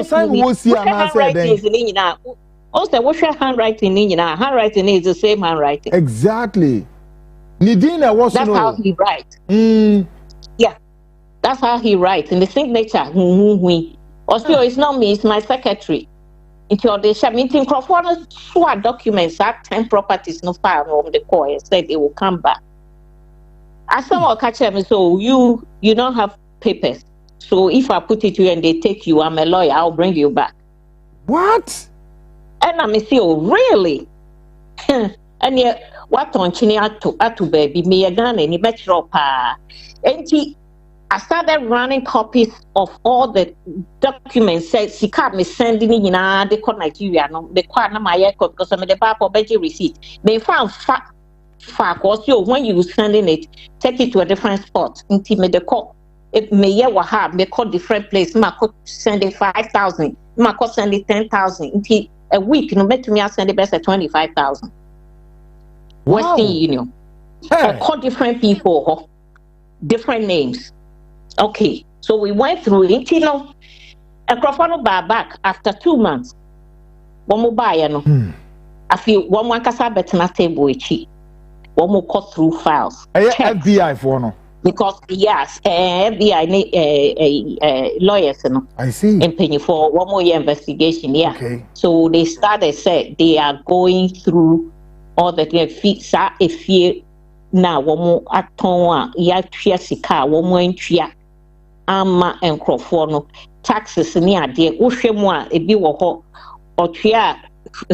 Also, what's your handwriting in handwriting is the same handwriting. Exactly. Nidina was that's how he writes. Yeah, that's how he writes in the signature. Also, it's not me, it's my secretary. Until they meeting Crawford swore documents at 10 properties no file on the court said they will come back. I saw catch them, so you don't have papers. So if I put it to you and they take you, I'm a lawyer, I'll bring you back. What? And I'm say, oh really? And yeah, what on chini atu baby me again and metro pa. And I started running copies of all the documents. Said she can't me sending in the call Nigeria. No, the quite my record because I'm the bar for budget receipt. They found fact also when you sending it, take it to a different spot. Intimate the call. If me have they call different place. Ma could send it 5,000. Ma could send it 10,000. Until a week, no matter me, I send it best at 25,000. Wow. Western Union. I call different people, different names. Okay, so we went through it, you know. A Crawford back after 2 months. One more buy, you know. I feel one casa better not table cheap. One more cut through files. FBI for no. Because yes, FBI lawyers, you know. I see. And paying for one more year investigation, yeah. Okay. So they started said they are going through all the fees if you now one more atonwa ya tria sika one more entria. Ama and Crawford taxes ni ade wohwe mu a ebi wo ho otwea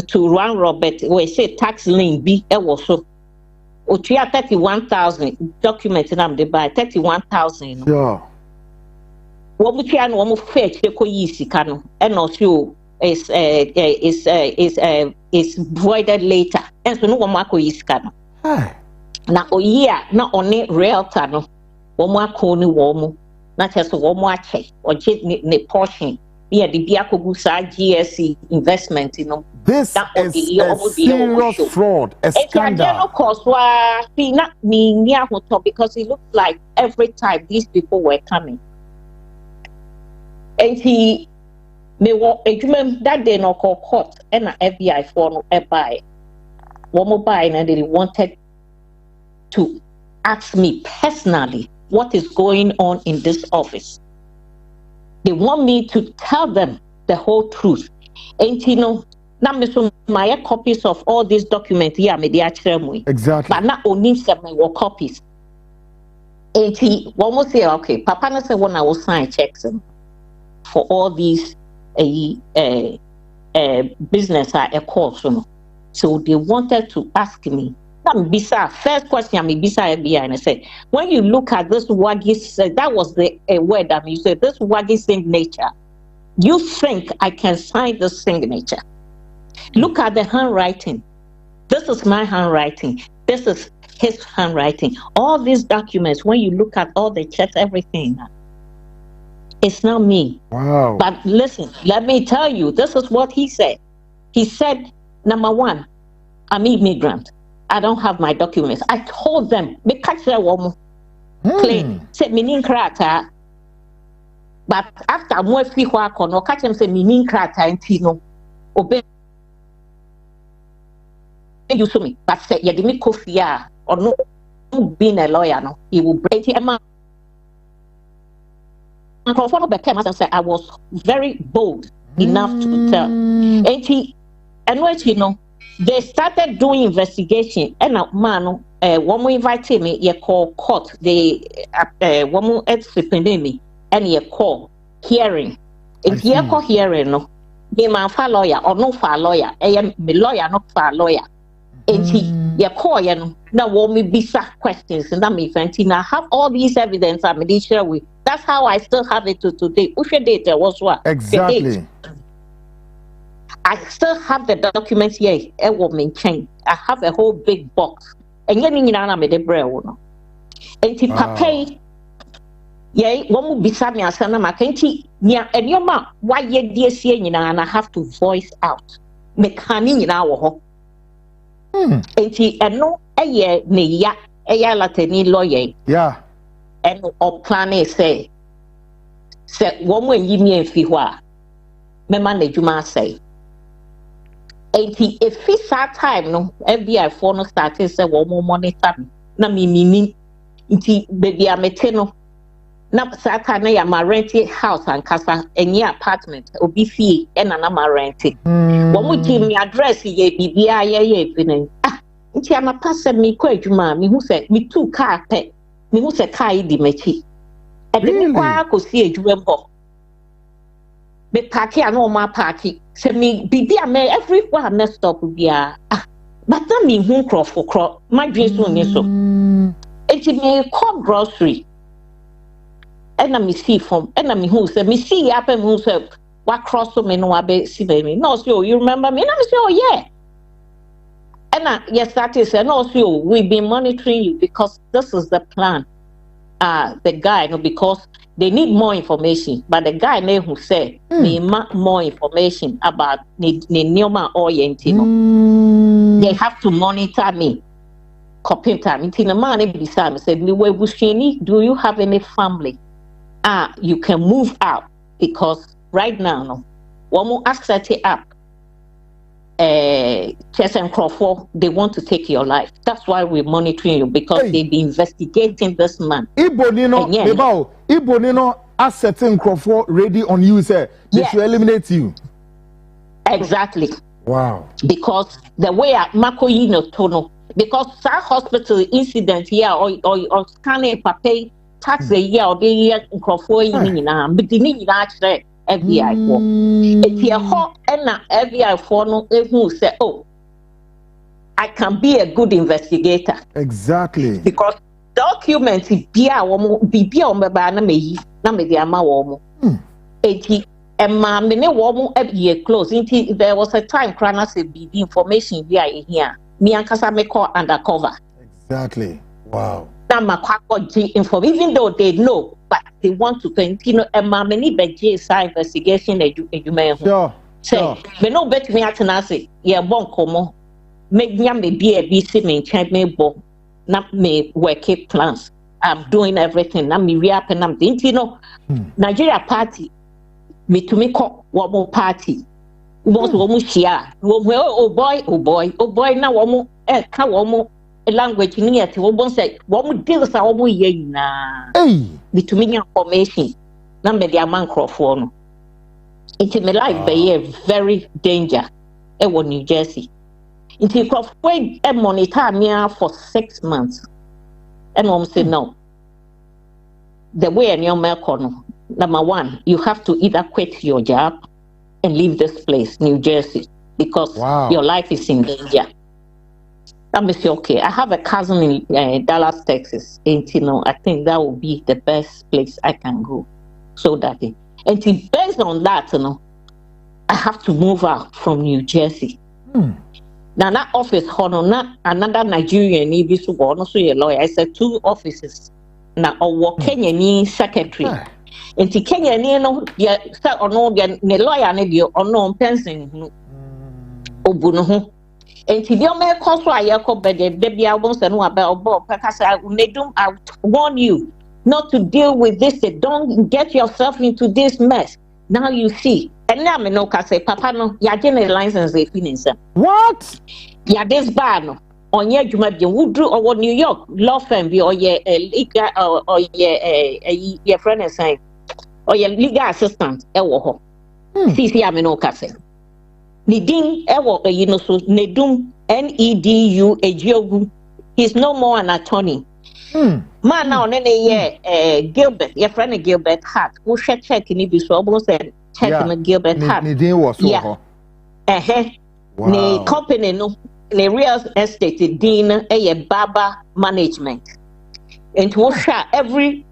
to run Robert we say tax lien bi e wo so otwea 31,000 document na am buy 31,000 yeah wo mu twea no wo mu fetch ko yi sika no e no so is voided later and so no wo mu akoyi sika no na oyi a na one realtor no wo mu akoni wo mu not just one more check or the portion. Yeah, the Biakogusa GSC investment, you know. This is a serious fraud, a scandal. Of course, not me near hotel because it looked like every time these people were coming. And he may want that day no call court and an FBI for a buy. One more buy and they wanted to ask me personally what is going on in this office. They want me to tell them the whole truth. And you know, now my copies of all these documents here, exactly. But not only seven copies. And he almost say, okay, Papa said when I will sign checks for all these business a course. So they wanted to ask me. First question, and I said, when you look at this waggy, that was the word you said, this waggy signature, you think I can sign this signature? Look at the handwriting. This is my handwriting. This is his handwriting. All these documents, when you look at all the checks, everything, it's not me. Wow. But listen, let me tell you, this is what he said. He said, number one, I'm immigrant. I don't have my documents. I told them, me catch that woman. Claim, say meaning krata. But after more free work on, or catch them say meaning krata and tino. Obey you to me, but say you didn't kofia or no being a lawyer. No, he will break him up. And Crawford became as I said, I was very bold enough to tell. And what you know. They started doing investigation, and man, one more invited me, you call court, they one more me, and you call hearing. If you call hearing, no, be man for lawyer or no for lawyer, me lawyer, not for lawyer. you call you now want me bisa questions and me fancy I have all these evidence I'm share with. That's how I still have it to today. Which date was what? Exactly. I still have the documents here. I have a whole big box. And you need to make the bread. And to pay, yeah, one will be Sammy and Sana Mackenzie. Yeah, and your ma, why ye dear seeing and I have to voice out. Make honey in our home. And she and no a year, ne ya, a ya latini lawyer. Yeah. And or plan say, one when you mean Fiwa, me manage you must say. And if it's that time, no, FBI phone no started say one more monitor. Na me inti baby I'm a tenno. Na Saturday I'm a rented house and casa any apartment or be fee and an ama rented. One would give me address ye be ye. Ah, inti I'm a passer me quite you me who said me 2 car pet. Me who said car di mechi. And then I could see a jumbo. Me party and all my party. Say me be a me everywhere messed up be a but that mean who crop for crop. My dreams will miss so. It may call grocery. And I me see from and I me who said me see happen who said what cross so me no abe see me. No, so you remember me? And I say, oh yeah. And yes, that is and also we've been monitoring you because this is the plan. The guy, no, because they need more information. But the guy who said they want more information about the Neoma Orientino. They have to monitor me. Copy time. It's in a man beside me said, do you have any family? You can move out because right now, no, one more asset it up. Chess and Crawford, they want to take your life. That's why we're monitoring you because they've been investigating this man. Igbo Nino asset Crawford ready on you, sir. They should eliminate you. Exactly. Wow. Because the way Mako Yino Tono, because that hospital incident here or scanning pay tax a year or the year Crawford but the need actually FBI for. It's a hot and FBI for no who say, oh, I can be a good investigator. Exactly. Because documents be a woman be on the banner me, na me the ama woman. And my many woman every close. There was a time Krana said be the information we are here. Me and Kasa me call undercover. Exactly. Wow. Even though they know, but they want to continue. And my many BJ investigation. Sure. Say, me no bet me at Nasi. Yeah, bon como. Make me be a BC me check me bo. Not me work plans. I'm doing everything. Now me reapping. I'm thinking, Nigeria party. Me to me call one more party. Was one more share. Oh boy. Now one more. One more. Language near to one say, one deals are almost na. Between information. Number the amount of phone. It's in my life by a very danger. It was New Jersey. It's a crop way and monitor me for 6 months. And mom said no. The way in your Melkono, number one, you have to either quit your job and leave this place, New Jersey, because your life is in danger. Let me say, okay, I have a cousin in Dallas, Texas. And, I think that will be the best place I can go. So that, and based on that, I have to move out from New Jersey. Now, that office, not another Nigerian, also a lawyer. I said 2 offices. Now, or Kenyan secretary. And the Kenyan, or no, the lawyer, or no, person, Obuno. And if you make cause for a call, but the albums and what about Bob, I warn you not to deal with this. Don't get yourself into this mess. Now you see, and now me no can say, Papa, no, you're getting a license. What? Yeah, this ban on your Jumadi Woodrow or New York law firm, or your legal or your friend is saying, or your legal assistant, see, I'm no can say. Nidin ewo so Nedum NEDU Ejiogu. He's no more an attorney. Man now Gilbert, your friend Gilbert Hart. Who check in it so almost said check Gilbert Hart. Nidin was ne company no in a real estate dean a Baba management. And to share every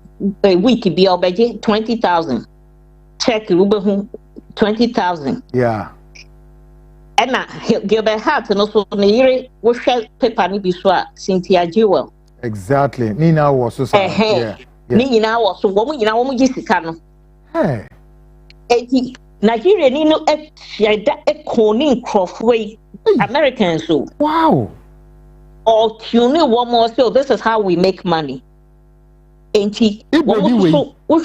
week be obey 20,000. Check 20,000. Yeah. And Gilbert Hart and also Nere will share paper ni biswa Cynthia Jewel. Exactly. Nina was so yeah. Nina was so woman in our Jessica. Hey. Nigeria Nino a coning crossway Americans so. Wow. Or tune one more so this is how we make money. And we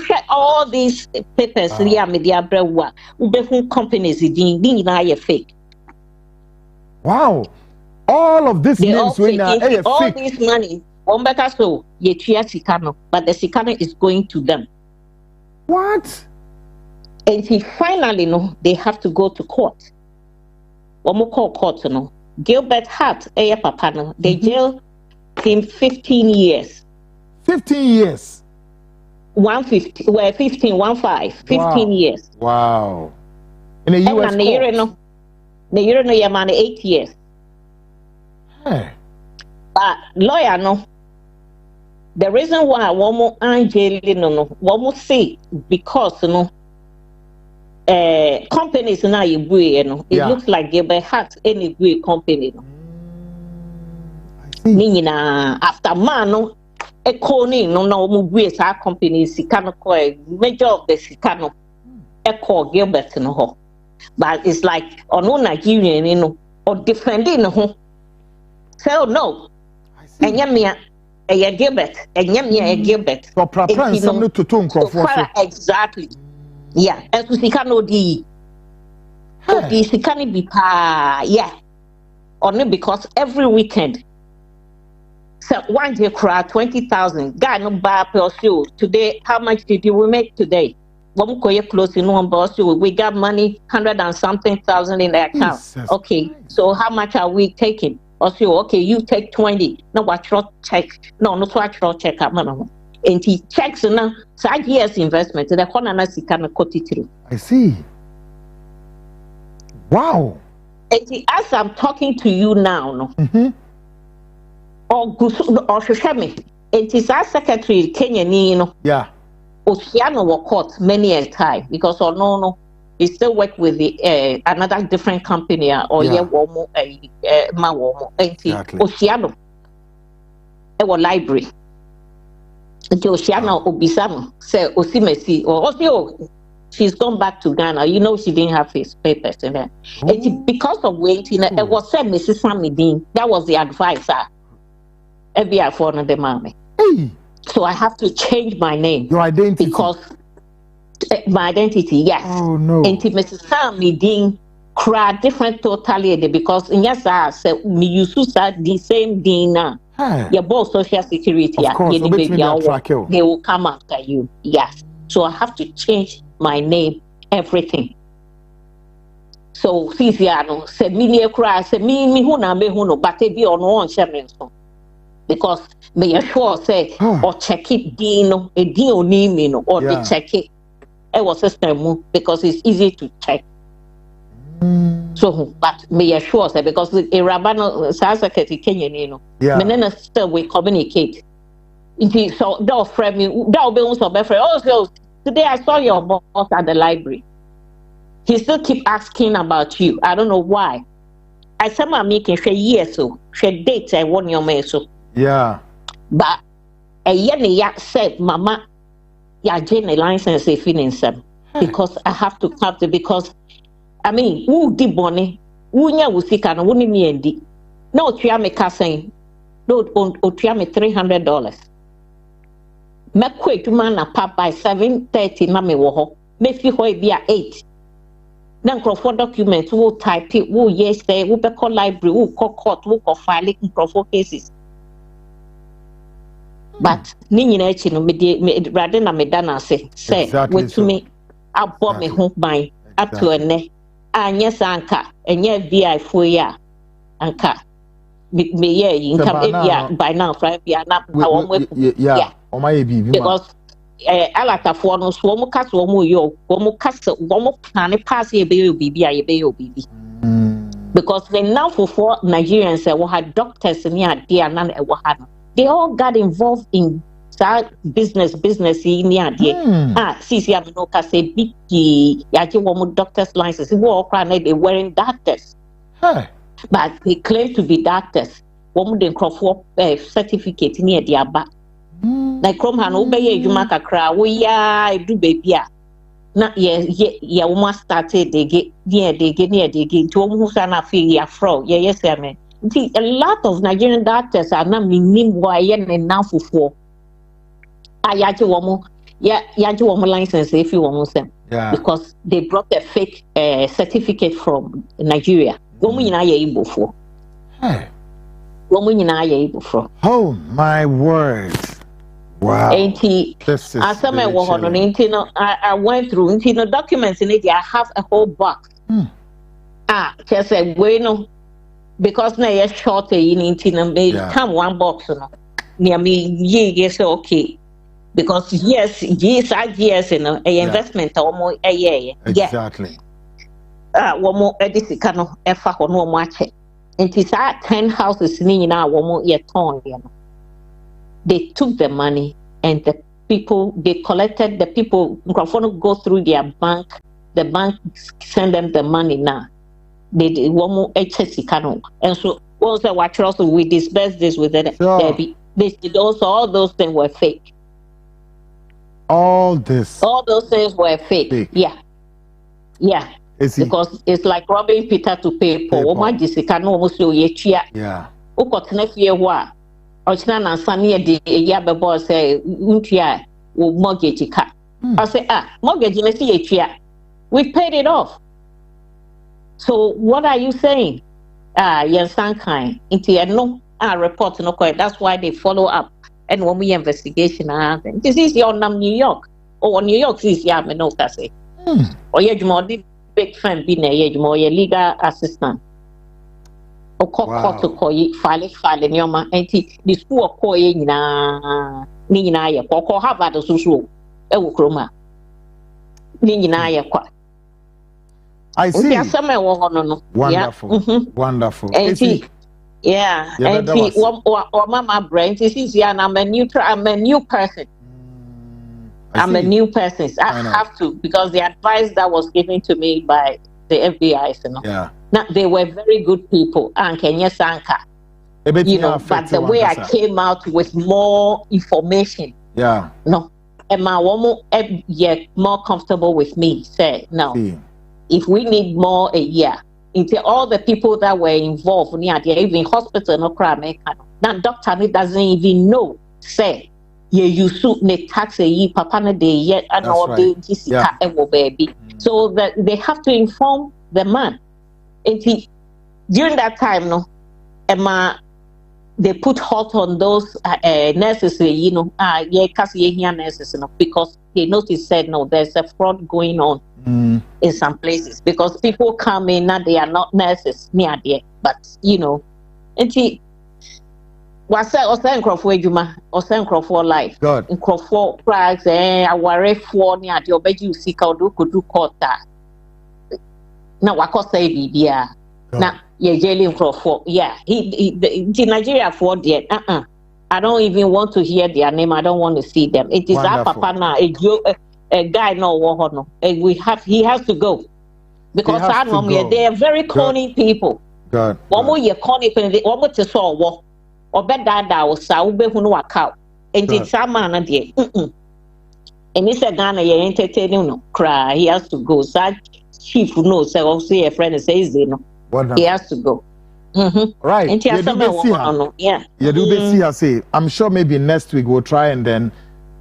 share all these papers here media brewa. Ube companies din na fake. Wow. All of these names when all fake. This money, one better so ye chia sikano, but the sikano is going to them. What? And finally, no, they have to go to court. One more call court, no. Gilbert Hart, papa, no, they jail him 15 years. 15 years. 150, well, 15 years. Wow. In a US court. The year no man 8 years. Hey. But lawyer no. The reason why one more Angeli no one more say because no companies now you know it looks like Gilbert Hart any great company no. Nina after man no a coning no more great our company sikano ko major of the sikano e call Gilbert no ho. But it's like on no Nigerian, you know, or defending no. So no. And yamia a Gilbert, and yamia a Gilbert. So prapran some to tone exactly. Yeah, as we can no the can be yeah. Only because every weekend. So one day cry 20,000. Guy no buy per show. Today, how much did you make today? Close in one boss, we got money 100 and something thousand in the account. Jesus. Okay, so how much are we taking? Also, okay, you take 20. No, what check? No, not what check. And he checks now. 5 years investment. The corner can cut it through. I see. Wow. And as I'm talking to you now, no. Or Shoshami. And his secretary Kenya, you know. Yeah. Oceano were caught many a time because no, he still work with the another different company or Womo Mawomo. Exactly. Oceano, our library. Oceano Obisano say Osimesi or Osio. She's gone back to Ghana. You know she didn't have his papers in there. And because of waiting, it was said Mrs. Samidin. That was the advisor. FBI for the mommy. Hey. So I have to change my name. Your identity? Because my identity, yes. Oh, no. And Mrs. Sammy Dean cried different totally because yes, I said, me use the same Dean now. Your both social security. Of course, they will come after you. Yes. So I have to change my name, everything. So, Fifiano said, me cry, said, me who na me who no, but they be on one shaman. Because may sure say or check it Dino a deal name or they check it. It was system because it's easy to check. So but may sure say because the Rabano Sasakati Kenyan Menena still we communicate. So don't friend me that'll be also my friend. Also today I saw your boss at the library. He still keep asking about you. I don't know why. I said my making share years so share dates I want your man so. Yeah. But a year said, Mama, ya gain a license if in some because I have to have to because I mean, who did bonnie, who nya will see can wouldn't me and no triame saying, no, triame $300. Make quick man a pap by 7:30, Mammy woho, make you be at 8. Then for documents, who type it, who yes, they will be called library, who call court, who call filing for cases. But Nina me rather than me dana say with to me I bought me home by up to a neck and yes anka and yeah VI for ya anka me yeah income by now right yeah on my baby because alata for no so mo cast wo mo yo wo mo cast wo mo plan pass ye be baby because the now for Nigerians we had doctors near there and they all got involved in that business near there. See, I'm no can say big yaji woman doctors license. They all crying they wearing doctors. But they claim to be doctors. Woman then for certificate near their back. Like Chrome Han obey you make a cry. We do baby. Not yeah, almost started they get near to almost an affair fraud. Yes, I mean. See, a lot of Nigerian doctors are not meaning why and now for yaji woman license if you want them. Because they brought a fake certificate from Nigeria. Woman in Igbo for. Woman in Igbo for. Oh my word. Wow. This is I went through into documents in it. I have a whole box. Just a bueno because now you're short in come one box near me. Yes, okay. Because yes, investment almost a year. Exactly. One more edisi cano efa no much. And it's 10 houses in now one more year torn. They took the money and the people, they collected the people, go through their bank, the bank send them the money now. They did one more HSC. And so once I watch also, we disperse this with it. They did also, all those things were fake. All those things were fake. Yeah. Because it's like robbing Peter to pay Paul. Yeah. Ochina na sani de ya bebo say untia wo mortgage ka. I say mortgage na see etua. We paid it off. So what are you saying? Yen sankai into no report no quite. That's why they follow up and when we investigation this is your New York or New York is ya me no ka say. Or ye jumodi big fan be na ye jumo ye legal assistant. Wow. To call it file nyoma enti the school call ye nyina ni nyina ye ko Harvard susu e wo kroma ni nyina ye kwa. I see. Wonderful. Wonderful. Enti enti o mama brain this year I'm a new person. I'm a new person. I have to because the advice that was given to me by the FBI, Now, they were very good people, and Kenya Sanka. But the way I came out with more information, no, and my woman more comfortable with me. Say no, if we need more a year, into all the people that were involved, even hospital no crime, now doctor doesn't even know. Say you suit ne tax papa na day yet and all day baby. So that they have to inform the man. And during that time, Emma, they put halt on those nurses, nurses, because they noticed said no, there's a fraud going on in some places because people come in and they are not nurses near there, but and she was for life. God. In Crawford price, I worry for near the obey seek out could do court that. Now, what cost say now, jailing Crawford. Yeah, he Nigeria for there. I don't even want to hear their name. I don't want to see them. It is our papa now. A guy no. He has to go because they are very corny people. God. One more year corny people. One more to saw war or bed that was Saube who know a cow. And it's some man there. And it's a Ghana. You entertaining cry. He has to go. Such chief knows. I will see a friend and says they know. He has to go. Right. I'm sure maybe next week we'll try and then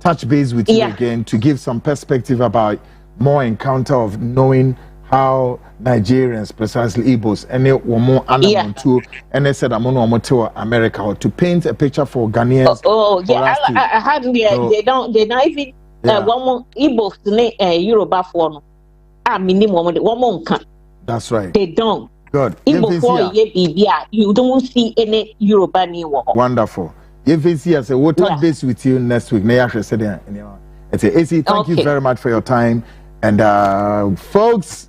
touch base with you again to give some perspective about more encounter of knowing how Nigerians, precisely Igbos, and more animal too, and they said I'm on to America or to paint a picture for Ghanaians. I had they don't even one more Igbos Yoruba for minimum one more. That's right. They don't. Good. You don't see any Yoruba anymore. Wonderful. If it's here, so we'll touch base with you next week. Thank you very much for your time. And folks,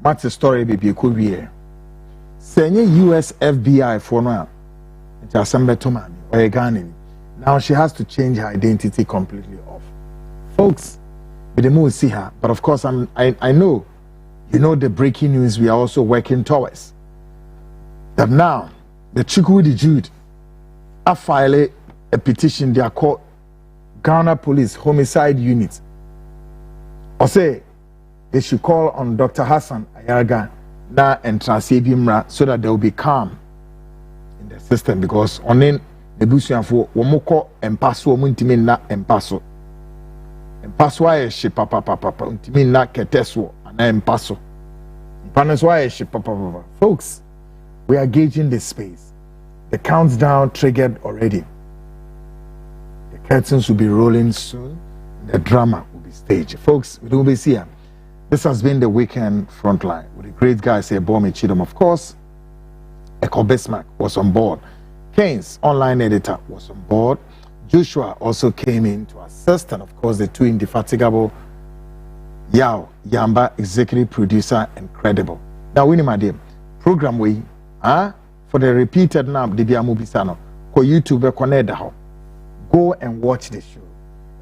what's the story, baby? Could be here. Saying US FBI for now. It's a Sambetomani or a Ghanaian. Now she has to change her identity completely off. Folks, we didn't see her, but of course I know, you know the breaking news we are also working towards. That now the Chukwudi Jude have filed a petition they are called Ghana Police Homicide Unit. Or say they should call on Dr. Hassan Ayaga na and Transabimra so that they will be calm in the system, because on in the Busian for Womoko and Paso Muntimin na and Paso. And Paswa she papa Untimin na Keteso and then Paso. Panoswa she papa. Folks, we are gauging this space. The countdown triggered already. The curtains will be rolling soon. The drama will be staged. Folks, we don't be here. This has been the weekend Frontline with the great guy say Bomi Chidom. Of course, Eko Bismarck was on board. Keynes, online editor, was on board. Joshua also came in to assist, and of course the two indefatigable Yao Yamba, executive producer and credible. Now, Winnie, my dear, program we for the repeated now the Biamubisano ko YouTube Koneda. Go and watch the show.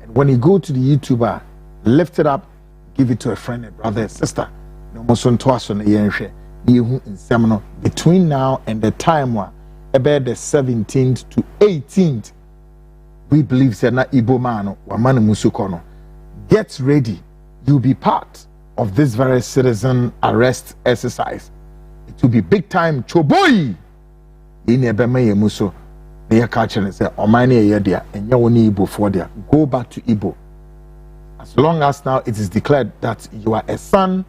And when you go to the YouTuber, lift it up, give it to a friend, a brother, a sister. No more son twice on the yenche. You in seminar between now and the time about the 17th to 18th. We believe that na Igbo man or man musukono. Get ready. You'll be part of this very citizen arrest exercise. It will be big time choboy. In a beme muso. They catch and say, "O mine yedia and yawoni Igbo for there." Go back to Igbo. As long as now it is declared that you are a son